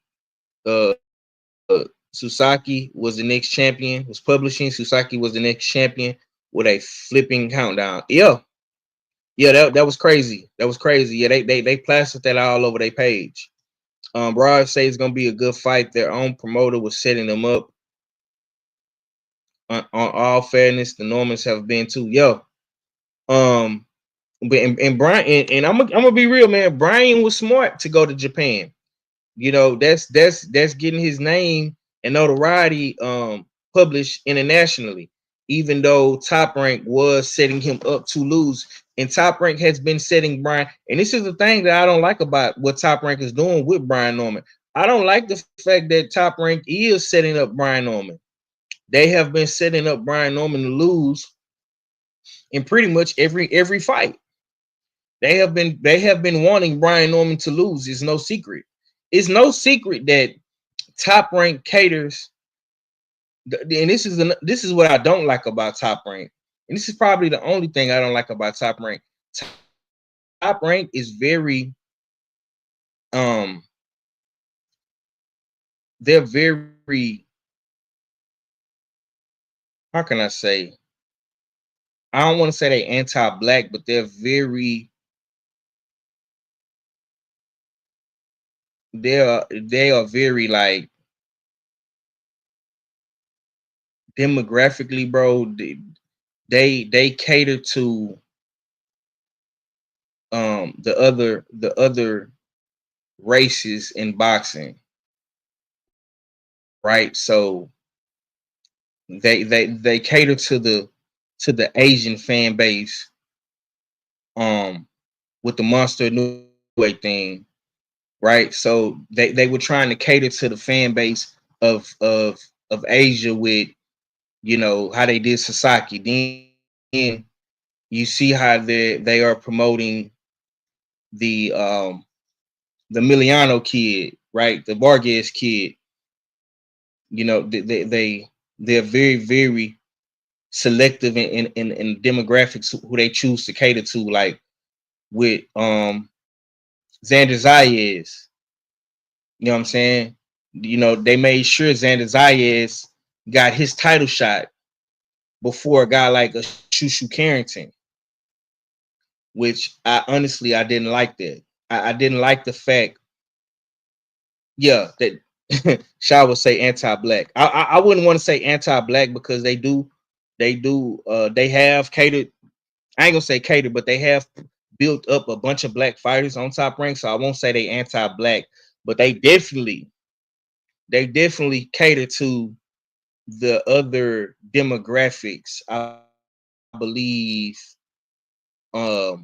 Susaki was the next champion. Was publishing Susaki was the next champion with a flipping countdown. Yeah, that was crazy. That was crazy. Yeah, they plastered that all over their page. Rod says it's gonna be a good fight. Their own promoter was setting them up. On all fairness, the Normans have been too. Yo, but and Brian and I'm gonna be real, man. Brian was smart to go to Japan. You know, that's getting his name and notoriety published internationally. Even though Top Rank was setting him up to lose, and Top Rank has been setting Brian. And this is the thing that I don't like about what Top Rank is doing with Brian Norman. I don't like the fact that Top Rank is setting up Brian Norman. They have been setting up Brian Norman to lose in pretty much every fight. They have been wanting Brian Norman to lose. It's no secret. It's no secret that Top Rank caters. And this is what I don't like about Top Rank. And this is probably the only thing I don't like about Top Rank. Top Rank is very they're very, how can I say? I don't want to say they anti-black, but they're very they are very like demographically, bro. They cater to the other races in boxing, right? So they cater to the Asian fan base with the Monster New Weight thing, right? So they were trying to cater to the fan base of Asia with, you know, how they did Sasaki. Then you see how they are promoting the Miliano kid, right? The Vargas kid. You know, they're very, very selective in demographics who they choose to cater to, like with Xander Zayas. You know what I'm saying? You know, they made sure Xander Zayas got his title shot before a guy like a Shushu Carrington, which I didn't like that. I didn't like the fact, yeah, that Shaw would say anti-black. I wouldn't want to say anti-black because they have catered. I ain't gonna say catered, but they have built up a bunch of black fighters on Top Rank. So I won't say they anti-black, but they definitely cater to the other demographics. I believe a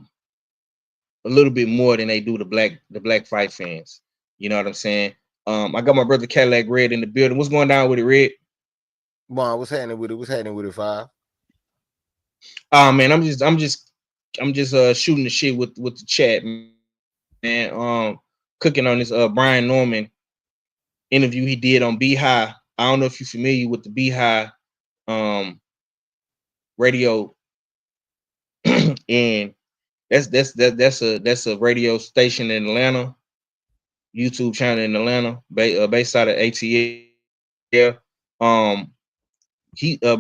little bit more than they do the black fight fans. You know what I'm saying? I got my brother Cadillac Red in the building. What's going down with it, Red? Bon, what's happening with it? What's happening with it, Five? Man, I'm just shooting the shit with the chat, man. Cooking on this Brian Norman interview he did on Beehive. I don't know if you're familiar with the Beehive radio, and that's a radio station in Atlanta, YouTube channel in Atlanta, based out of ATL.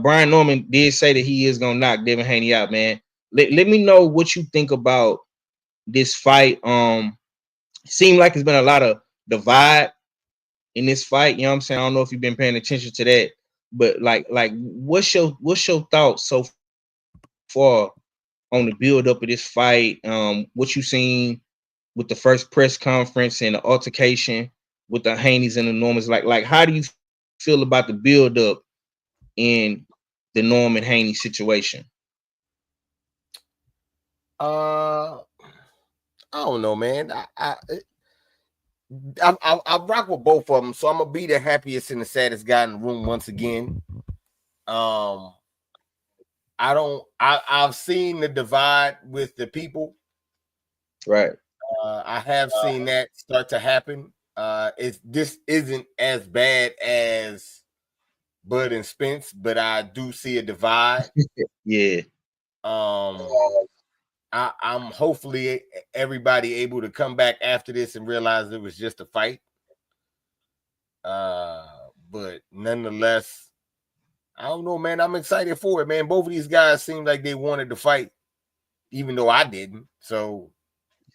Brian Norman did say that he is gonna knock Devin Haney out, man. Let me know what you think about this fight. Seemed like it's been a lot of divide in this fight. You know what I'm saying? I don't know if you've been paying attention to that, but like what's your thoughts so far on the build up of this fight? What you seen with the first press conference and the altercation with the Haneys and the Normans? Like how do you feel about the build up in the Norman Haney situation? I don't know, man. I rock with both of them, so I'm gonna be the happiest and the saddest guy in the room once again. I've seen the divide with the people. Right. I have seen that start to happen. This isn't as bad as Bud and Spence, but I do see a divide. Yeah. I'm hopefully everybody able to come back after this and realize it was just a fight. But nonetheless, I don't know, man. I'm excited for it, man. Both of these guys seem like they wanted to fight, even though I didn't. So,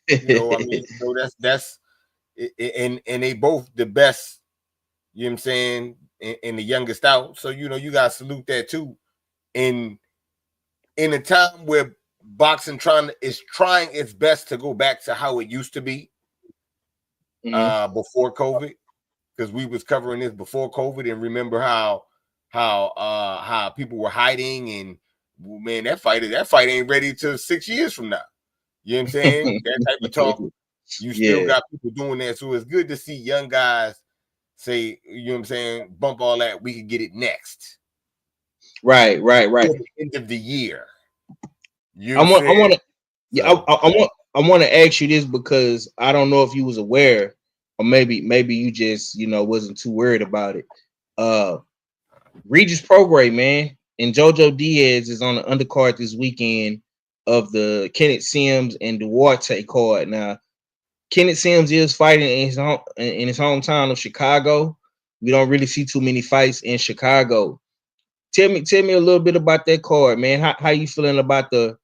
you know, I mean, so that's and they both the best, you know what I'm saying, and the youngest out. So, you know, you gotta salute that too. In a time where boxing is trying its best to go back to how it used to be before COVID, because we was covering this before COVID, and remember how people were hiding, and man, that fight ain't ready till 6 years from now. You know what I'm saying? That type of talk. You still got people doing that. So it's good to see young guys say, you know what I'm saying, bump all that, we can get it next. Right. At the end of the year. I want to ask you this, because I don't know if you was aware, or maybe you just, you know, wasn't too worried about it. Regis Prograis, man, and Jojo Diaz is on the undercard this weekend of the Kenneth Sims and Duarte card. Now, Kenneth Sims is fighting in his hometown of Chicago. We don't really see too many fights in Chicago. Tell me a little bit about that card, man. How you feeling about the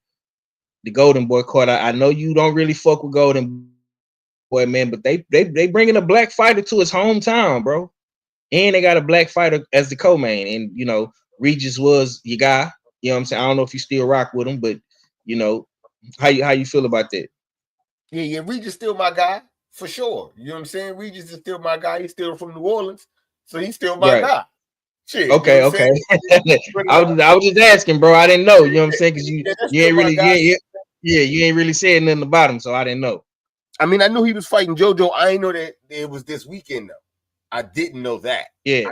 Golden Boy card? I know you don't really fuck with Golden Boy, man, but they bringing a black fighter to his hometown, bro, and they got a black fighter as the co-main. And you know, Regis was your guy. You know what I'm saying? I don't know if you still rock with him, but you know, how you feel about that? Yeah, Regis still my guy for sure. You know what I'm saying? Regis is still my guy. He's still from New Orleans, so he's still my guy. Shit, okay, you know okay. I was just asking, bro. I didn't know. You know what I'm saying? Because you ain't really, you ain't really saying nothing about him, so I didn't know. I mean, I knew he was fighting JoJo. I didn't know that it was this weekend though. I didn't know that. Yeah.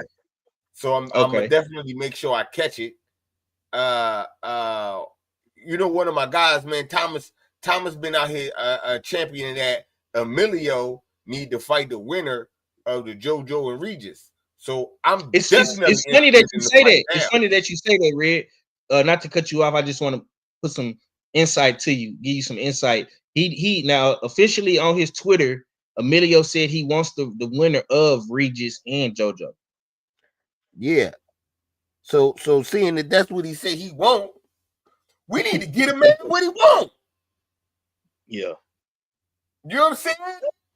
So I'm gonna definitely make sure I catch it. You know, one of my guys, man, Thomas been out here championing that Emilio need to fight the winner of the JoJo and Regis. So it's funny that you say that. It's funny that you say that, Red. Not to cut you off, I just want to put some insight to you, give you some insight. He now officially on his Twitter, Emilio said he wants the winner of Regis and JoJo. Yeah. So seeing that that's what he said he won't, we need to get him in what he won't. Yeah. You know what I'm saying?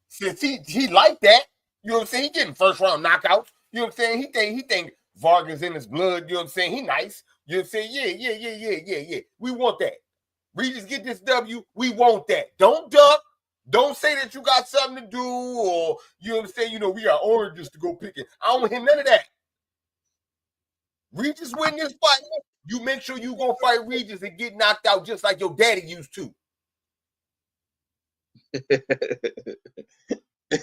Since he like that, you know what I'm saying? He getting first round knockouts. You know what I'm saying? He think Vargas in his blood. You know what I'm saying? He nice. You know what I'm saying? Yeah. We want that. Regis get this W. We want that. Don't duck. Don't say that you got something to do, or you know what I'm saying? You know, we got oranges to go picking. I don't want to hear none of that. Regis win this fight. You make sure you gonna fight Regis and get knocked out just like your daddy used to.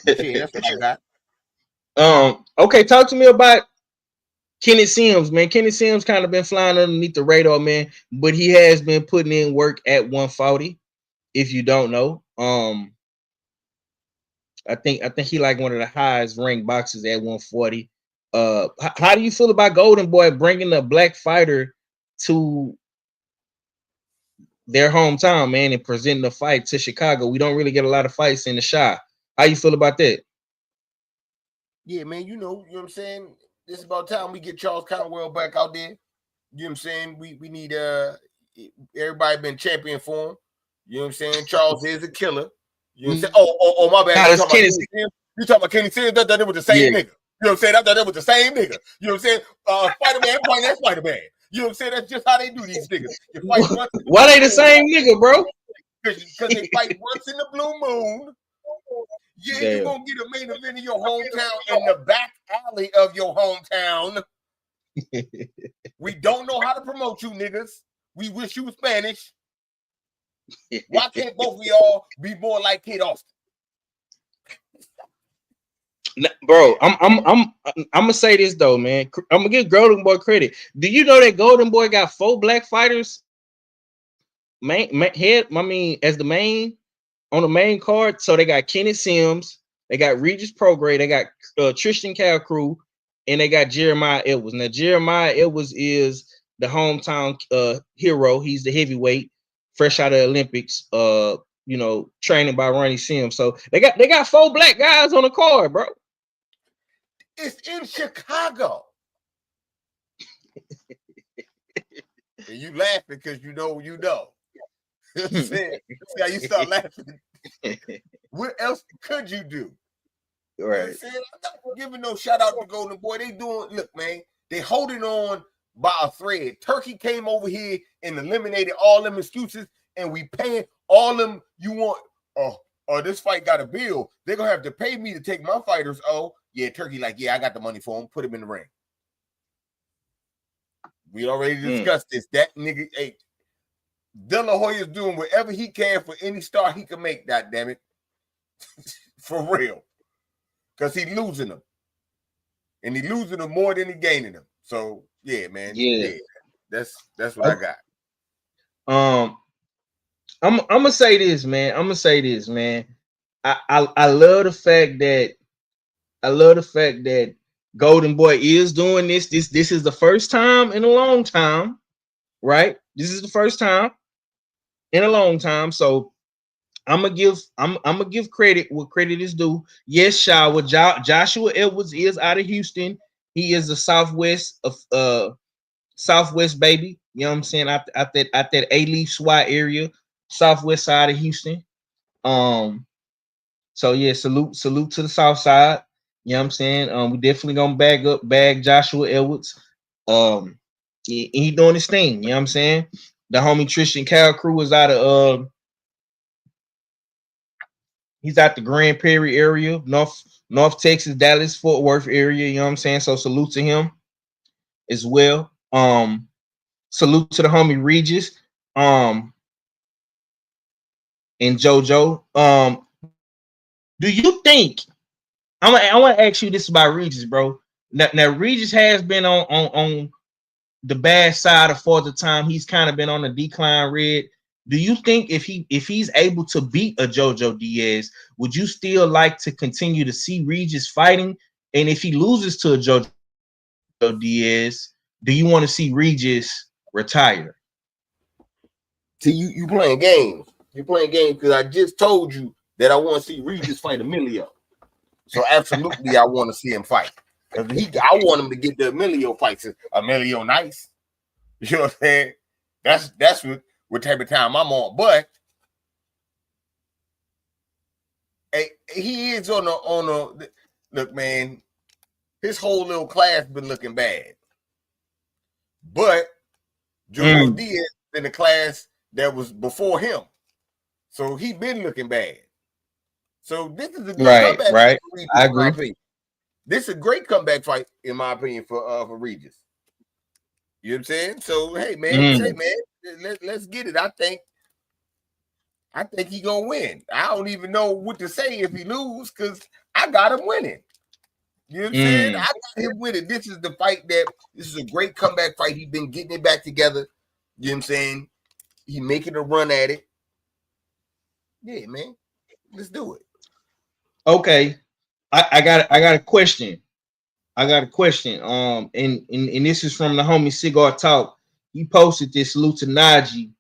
Okay, that's what I got. Okay, talk to me about Kenny Sims, man. Kenny Sims kind of been flying underneath the radar, man, but he has been putting in work at 140. If you don't know, I think he like one of the highest ranked boxers at 140. How do you feel about Golden Boy bringing a black fighter to their hometown, man, and presenting a fight to Chicago? We don't really get a lot of fights in the Chi. How you feel about that? Yeah, man, you know what I'm saying? It's about time we get Charles Conwell back out there. You know what I'm saying? We need everybody been champion for him. You know what I'm saying? Charles is a killer. You know what I'm saying? Oh, my bad. You talking about Kenny Sims? I thought it was the same nigga. You know what I'm saying? I thought that was the same nigga. You know what I'm saying? Spider-Man, fight that Spider-Man. You know what I'm saying? That's just how they do these niggas. You fight once. Why they the same nigga, bro? Because they fight once in the blue moon. Yeah, you're going to get a main event in your hometown, in the back alley of your hometown. We don't know how to promote you niggas. We wish you were Spanish. Why can't both of y'all be more like Kid Austin? Bro, I'm gonna say this though, man. I'm gonna give Golden Boy credit. Do you know that Golden Boy got 4 black fighters? As the main on the main card. So they got Kenny Sims, they got Regis Prograis, they got Tristan Calcrew, and they got Jeremiah Edwards. Now Jeremiah Edwards is the hometown hero. He's the heavyweight, fresh out of the Olympics. You know, training by Ronnie Sims. So they got 4 black guys on the card, bro. It's in Chicago. And you laughing because you know. See how you start laughing. What else could you do? Right. I'm not giving no shout out to Golden Boy. They doing, look, man, they holding on by a thread. Turkey came over here and eliminated all them excuses, and we paying all them you want. Oh, this fight got a bill. They're gonna have to pay me to take my fighters. Oh, yeah, Turkey, like, yeah, I got the money for him. Put him in the ring. We already discussed this. That nigga, hey, De La Hoya's doing whatever he can for any star he can make, God damn it. For real. Because he's losing them. And he's losing them more than he's gaining them. So, yeah, man. Yeah. That's what I got. I'm gonna say this, man. I love the fact that Golden Boy is doing this. This is the first time in a long time, right? This is the first time in a long time. So I'm gonna give credit what credit is due. Yes, Shower Joshua Edwards is out of Houston. He is a Southwest baby. You know what I'm saying? Out that A-Leaf SWAT area, Southwest side of Houston. So yeah, salute to the South side. You know what I'm saying? We definitely gonna bag Joshua Edwards. He doing his thing. You know what I'm saying? The homie Tristan Calcrew is out of he's out the Grand Prairie area, North Texas, Dallas, Fort Worth area. You know what I'm saying? So salute to him as well. Salute to the homie Regis. And JoJo. Do you think I want to ask you this about Regis, bro? Now Regis has been on the bad side for the time. He's kind of been on the decline red. Do you think if he's able to beat a JoJo Diaz, would you still like to continue to see Regis fighting? And if he loses to a JoJo Diaz, do you want to see Regis retire? See, you playing games. You're playing games because I just told you that I want to see Regis fight Emilio. So absolutely, I want to see him fight. I want him to get the Emilio fights. Emilio nice. You know what I'm saying? That's what type of time I'm on. But hey, he is on a look, man. His whole little class been looking bad. But JoJo Diaz in the class that was before him. So he been looking bad. So this is a good comeback. Right. I agree. This is a great comeback fight, in my opinion, for Regis. You know what I'm saying? So hey man, let's get it. I think he gonna win. I don't even know what to say if he lose because I got him winning. You know what I'm saying? I got him with it. This is the fight this is a great comeback fight. He's been getting it back together. You know what I'm saying? He making a run at it. Yeah, man. Let's do it. Okay. I got a question. And this is from the homie Cigar Talk. He posted this. Salute to Najee.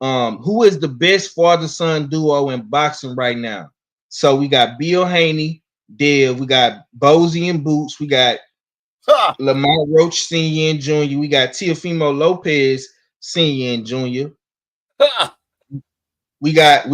Who is the best father-son duo in boxing right now? So we got Bill Haney, Dev, we got Bozy and Boots, we got Lamar Roach Sr. and Jr., we got Teofimo Lopez Sr. and Jr. We got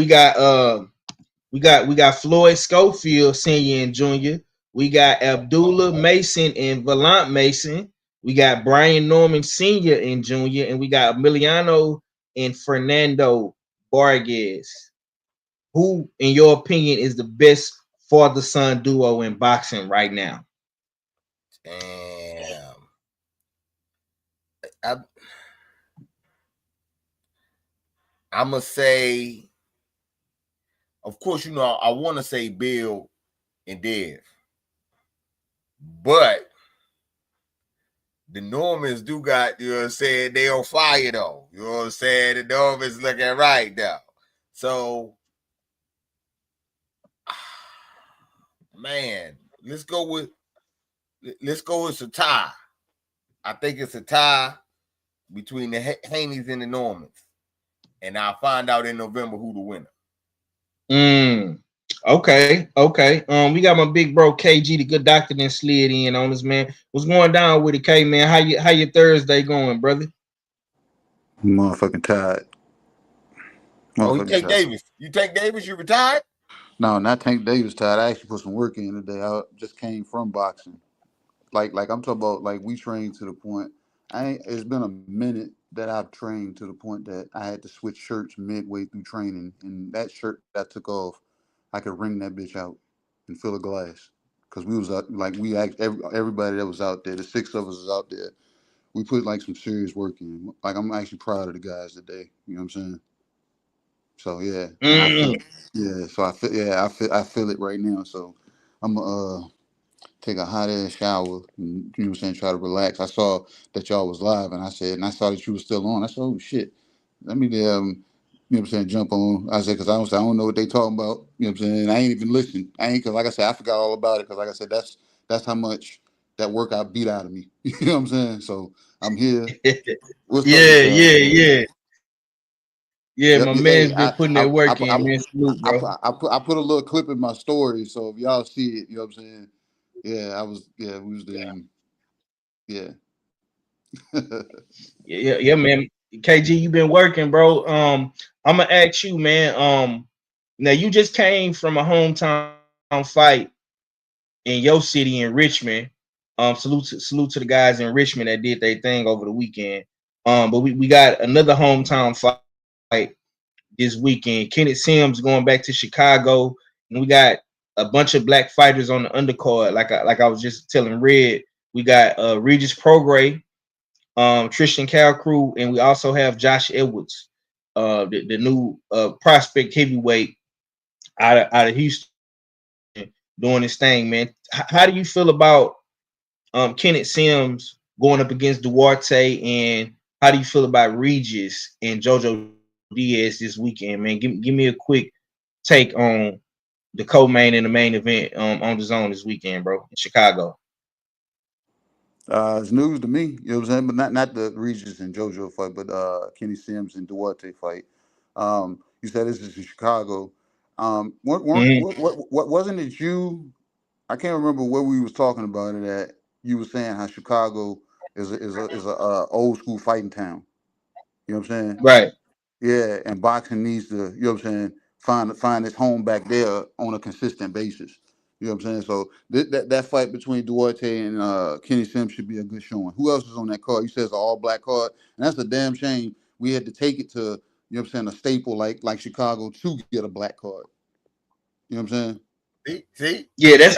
Floyd Schofield Sr. and Jr. We got Abdullah Mason and Valant Mason. We got Brian Norman Sr. and Jr. And we got Emiliano and Fernando Vargas. Who, in your opinion, is the best father-son duo in boxing right now? Damn. I'm going to say, of course, you know, I want to say Bill and Dev. But the Normans do got, you know what I'm saying, they on fire, though. You know what I'm saying? The Normans looking right now. So, man, let's go with a tie. I think it's a tie between the Haneys and the Normans. And I'll find out in November who the winner. Okay. We got my big bro KG, the good doctor, then slid in on us, man. What's going down with it, K, man? How your Thursday going, brother? Motherfucking tired. You take Davis. You take Davis, you retired? No, not Tank Davis tired. I actually put some work in today. I just came from boxing. Like I'm talking about, like, we trained to the point. It's been a minute that I've trained to the point that I had to switch shirts midway through training, and that shirt that I took off, I could wring that bitch out and fill a glass. Cause we was out, like, everybody that was out there, the 6 of us was out there. We put like some serious work in. Like, I'm actually proud of the guys today. You know what I'm saying? So yeah, I feel it right now. So I'm take a hot ass shower and, you know what I'm saying, try to relax. I saw that y'all was live, and I saw that you was still on. I said, oh shit, let me you know what I'm saying, jump on. I said, because I don't know what they talking about. You know what I'm saying? I ain't even listen. Because like I said, I forgot all about it. Because like I said, that's how much that workout beat out of me. You know what I'm saying? So I'm here. Yeah, my man's been putting that work in, man. Salute, bro. I put a little clip in my story, so if y'all see it, you know what I'm saying? Yeah, we was there. Yeah. yeah, man. KG, you been working, bro. I'm gonna ask you, man. Now you just came from a hometown fight in your city in Richmond. Salute to the guys in Richmond that did their thing over the weekend. But we got another hometown fight this weekend. Kenneth Sims going back to Chicago, and we got a bunch of black fighters on the undercard. Like I was just telling Red, we got Regis Prograis, Tristan Calcrew, and we also have Josh Edwards, the new prospect heavyweight out of Houston, doing his thing, man. How do you feel about Kenneth Sims going up against Duarte, and how do you feel about Regis and JoJo Diaz this weekend, man? Give me a quick take on the co-main and the main event on the zone this weekend, bro, in Chicago. It's news to me, you know what I'm saying, but not the Regis and JoJo fight, but Kenny Sims and Duarte fight. You said this is in Chicago. What wasn't it you? I can't remember where we was talking about it at. You were saying how Chicago is a old school fighting town. You know what I'm saying? Right. Yeah, and boxing needs to, you know what I'm saying, find its home back there on a consistent basis. You know what I'm saying? So that fight between Duarte and Kenny Sims should be a good showing. Who else is on that card? You said it's an all-black card, and that's a damn shame. We had to take it to, you know what I'm saying, a staple like Chicago to get a black card. You know what I'm saying? See? Yeah, that's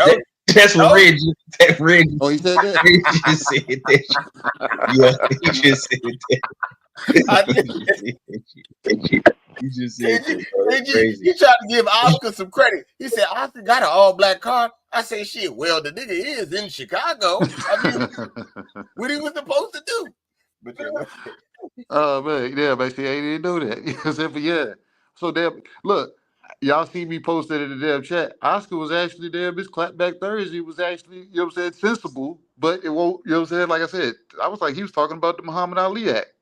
what Red just said. Oh, he said that? He just said that. Yeah, he just said that. He tried to give Oscar some credit. He said, Oscar got an all-black card. I say, shit, well, the nigga is in Chicago. I mean, what he was supposed to do? But Oh man, yeah, basically, I didn't know that. You know what I'm saying? But yeah. So damn, look, y'all see me posted in the damn chat. Oscar was actually there. His clapback Thursday was actually, you know what I'm saying, sensible, but it won't, you know what I'm saying? Like I said, I was like, he was talking about the Muhammad Ali Act.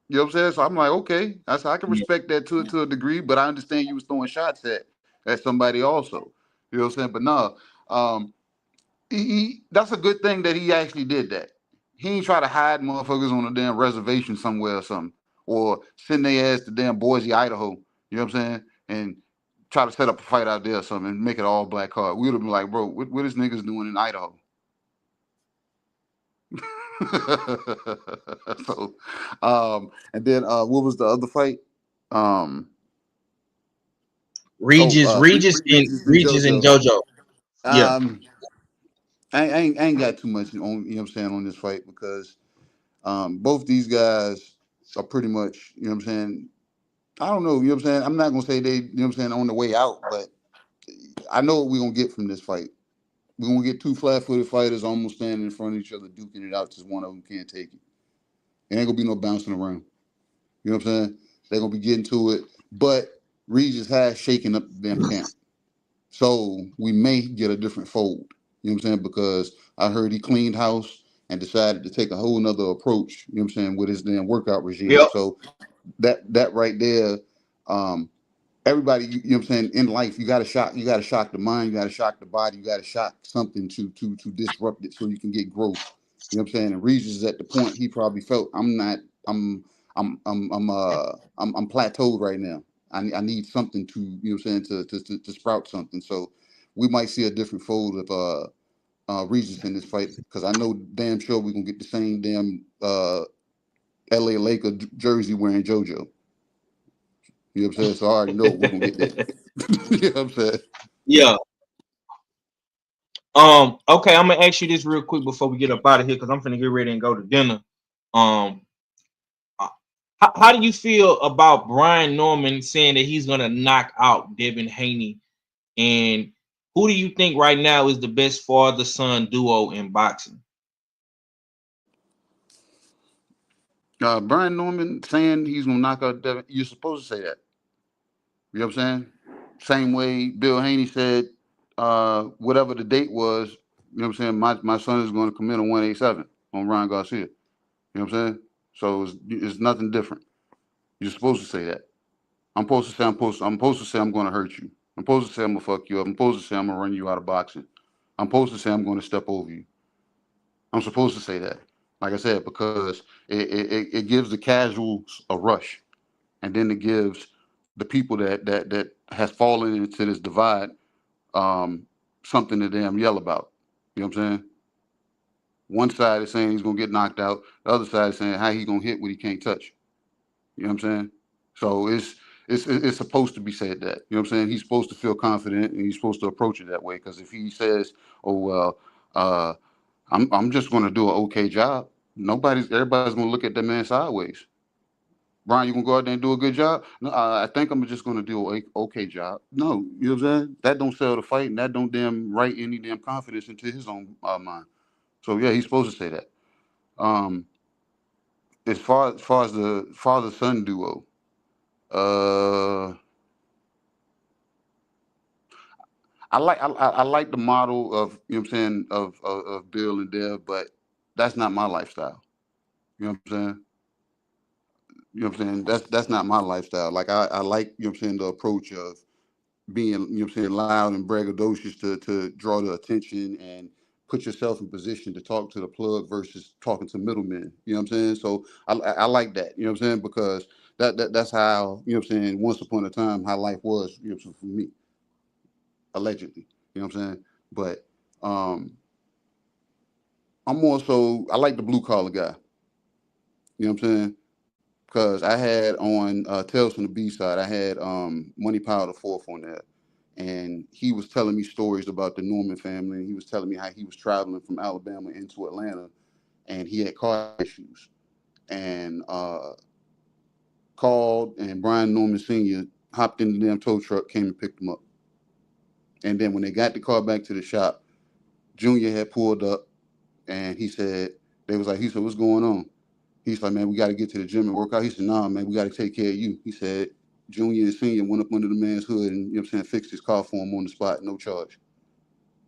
You know what I'm saying? So I'm like, okay, I can respect that to a degree, but I understand you was throwing shots at somebody also. You know what I'm saying? But no, that's a good thing that he actually did that. He ain't try to hide motherfuckers on a damn reservation somewhere or something, or send their ass to damn Boise, Idaho. You know what I'm saying? And try to set up a fight out there or something and make it all black card. We would have been like, bro, what is niggas doing in Idaho? So, and then what was the other fight? Regis and JoJo. Yeah. I ain't got too much on, you know what I'm saying, on this fight because both these guys are pretty much, you know what I'm saying. I don't know, you know what I'm saying. I'm not gonna say they, you know what I'm saying, on the way out, but I know what we're gonna get from this fight. We're gonna get two flat-footed fighters almost standing in front of each other, duking it out till one of them can't take it. It ain't gonna be no bouncing around. You know what I'm saying? They're gonna be getting to it, but Regis has shaken up the damn camp, so we may get a different fold. You know what I'm saying? Because I heard he cleaned house and decided to take a whole nother approach. You know what I'm saying, with his damn workout regime. Yep. So that right there, everybody, you know what I'm saying, in life, you gotta shock the mind, you gotta shock the body, you gotta shock something to disrupt it so you can get growth. You know what I'm saying? And Regis is at the point he probably felt I'm plateaued right now. I need something to, you know what I'm saying, to sprout something. So we might see a different fold of Regis in this fight because I know damn sure we're gonna get the same damn LA Laker jersey wearing JoJo. You know what I'm saying? So I already know we're gonna get that. You know what I'm saying? Yeah. Okay, I'm gonna ask you this real quick before we get up out of here because I'm finna get ready and go to dinner. How do you feel about Brian Norman saying that he's gonna knock out Devin Haney? And who do you think right now is the best father-son duo in boxing? Brian Norman saying he's gonna knock out Devin. You're supposed to say that. You know what I'm saying? Same way Bill Haney said, whatever the date was, you know what I'm saying? My son is going to commit a 187 on Ryan Garcia. You know what I'm saying? So it's nothing different. You're supposed to say that. I'm supposed to say I'm going to hurt you. I'm supposed to say I'm going to fuck you up. I'm supposed to say I'm going to run you out of boxing. I'm supposed to say I'm going to step over you. I'm supposed to say that. Like I said, because it gives the casuals a rush. And then it gives the people that has fallen into this divide something to damn yell about. You know what I'm saying? One side is saying he's gonna get knocked out. The other side is saying how he gonna hit what he can't touch. You know what I'm saying? So it's supposed to be said that. You know what I'm saying? He's supposed to feel confident and he's supposed to approach it that way. Because if he says, "Oh well, I'm just gonna do an okay job," everybody's gonna look at that man sideways. Brian, you gonna go out there and do a good job? No, I think I'm just gonna do an okay job. No, you know what I'm saying? That don't sell the fight, and that don't damn write any damn confidence into his own mind. So yeah, he's supposed to say that. As far as the father son duo, uh, I like the model of, you know what I'm saying, of Bill and Dev, but that's not my lifestyle. You know what I'm saying? You know what I'm saying? That's not my lifestyle. Like I like, you know what I'm saying, the approach of being, you know what I'm saying, loud and braggadocious to draw the attention and put yourself in position to talk to the plug versus talking to middlemen. You know what I'm saying? So I like that, you know what I'm saying? Because that's how, you know what I'm saying, once upon a time, how life was, you know what I'm saying, for me, allegedly. You know what I'm saying? But I'm more so, I like the blue collar guy. You know what I'm saying? Because I had on Tales from the B side, I had Money Power the Fourth on there. And he was telling me stories about the Norman family. And he was telling me how he was traveling from Alabama into Atlanta and he had car issues. And called, and Brian Norman Sr. hopped in the damn tow truck, came and picked him up. And then when they got the car back to the shop, Junior had pulled up, and he said, he said, what's going on? He's like, man, we got to get to the gym and work out. He said, nah, man, we got to take care of you. He said, Junior and Senior went up under the man's hood and, you know what I'm saying, fixed his car for him on the spot, no charge.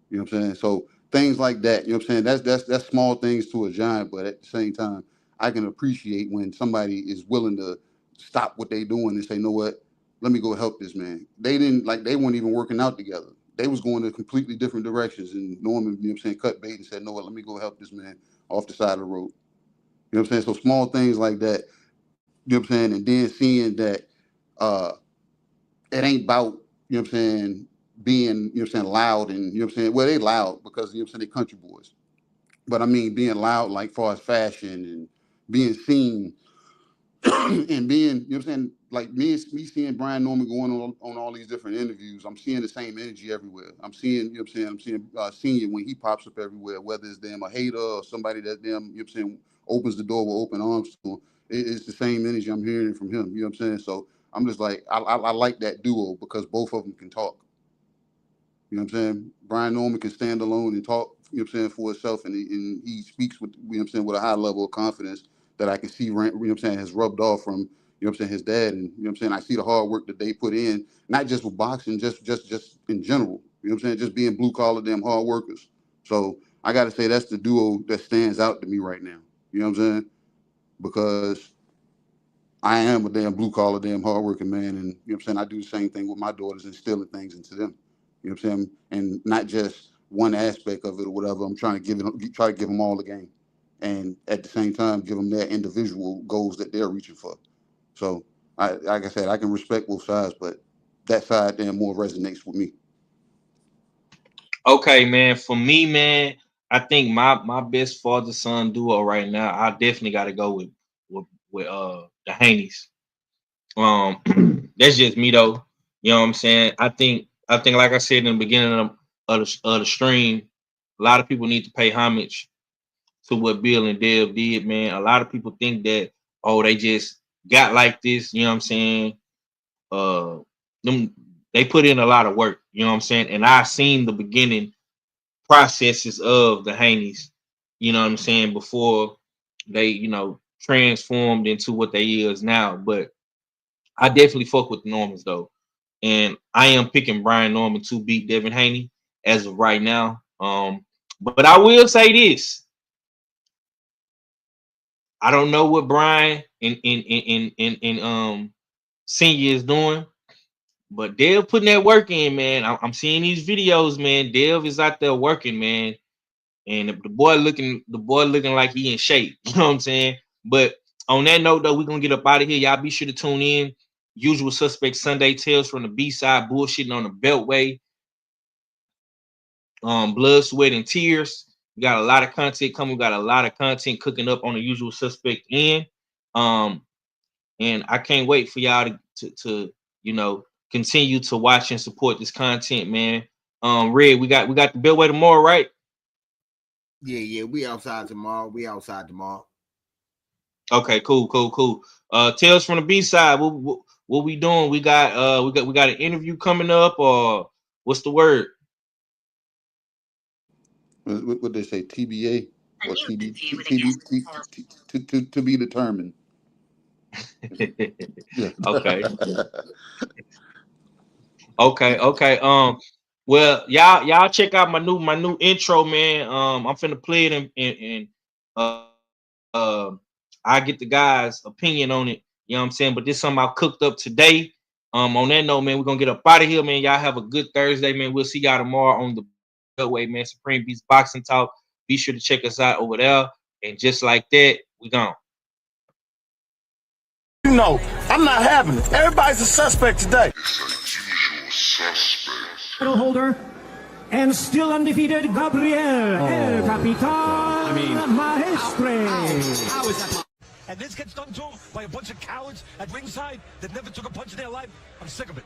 You know what I'm saying? So things like that, you know what I'm saying? That's small things to a giant, but at the same time, I can appreciate when somebody is willing to stop what they doing and say, you know what, let me go help this man. They weren't even working out together. They was going in completely different directions. And Norman, you know what I'm saying, cut bait and said, no what, let me go help this man off the side of the road. You know what I'm saying? So small things like that, you know what I'm saying? And then seeing that it ain't about, you know what I'm saying, being, you know what I'm saying, loud and, you know what I'm saying, well, they loud because, you know what I'm saying, they country boys. But I mean, being loud, like far as fashion and being seen and being, you know what I'm saying, like me seeing Brian Norman going on all these different interviews, I'm seeing the same energy everywhere. I'm seeing, you know what I'm saying, Senior when he pops up everywhere, whether it's them a hater or somebody that them, you know what I'm saying, opens the door with open arms to him. It's the same energy I'm hearing from him, you know what I'm saying? So I'm just like, I like that duo because both of them can talk. You know what I'm saying? Brian Norman can stand alone and talk, you know what I'm saying, for himself, and he speaks with, you know what I'm saying, with a high level of confidence that I can see, you know what I'm saying, has rubbed off from, you know what I'm saying, his dad. And, you know what I'm saying, I see the hard work that they put in, not just with boxing, just in general. You know what I'm saying? Just being blue collar, damn hard workers. So I got to say that's the duo that stands out to me right now. You know what I'm saying? Because I am a damn blue collar, damn hard working man. And, you know what I'm saying, I do the same thing with my daughters, instilling things into them. You know what I'm saying? And not just one aspect of it or whatever. I'm trying to try to give them all the game. And at the same time, give them their individual goals that they're reaching for. So, like I said, I can respect both sides, but that side then more resonates with me. Okay, man. For me, man, I think my best father-son duo right now, I definitely got to go with the Haneys. That's just me though. You know what I'm saying? I think like I said in the beginning of the stream, a lot of people need to pay homage to what Bill and Dev did, man. A lot of people think that, oh, they just got like this, you know what I'm saying? They put in a lot of work, you know what I'm saying? And I seen the beginning processes of the Haneys, you know what I'm saying, before they, you know, transformed into what they is now. But I definitely fuck with the Normans though. And I am picking Brian Norman to beat Devin Haney as of right now. But I will say this. I don't know what Brian and Senior is doing, but Dev putting that work in, man. I'm seeing these videos, man. Dev is out there working, man. And the boy looking like he in shape. You know what I'm saying? But on that note, though, we're gonna get up out of here. Y'all be sure to tune in. Usual Suspect Sunday Tales from the B-side, bullshitting on the Beltway. Blood, Sweat, and Tears. We got a lot of content coming. We got a lot of content cooking up on the Usual Suspect end. And I can't wait for y'all to you know, continue to watch and support this content, man. Red, we got the Beltway tomorrow, right? Yeah, we outside tomorrow. Okay, cool. Tales from the B-side. What we doing? We got an interview coming up, or what's the word? What they say, TBA or TB, to be determined. Yeah. Okay. Well, y'all check out my new intro, man. I'm finna play it and I get the guys' opinion on it. You know what I'm saying? But this is something I cooked up today. On that note, man, we're gonna get up out of here, man. Y'all have a good Thursday, man. We'll see y'all tomorrow on the Beltway, man. Supreme Beast Boxing Talk. Be sure to check us out over there. And just like that, we gone. You know, I'm not having it. Everybody's a suspect today. It's a usual suspect. Title holder and still undefeated Gabriel El Capitan Maestre. How is that? And this gets done to him by a bunch of cowards at ringside that never took a punch in their life. I'm sick of it.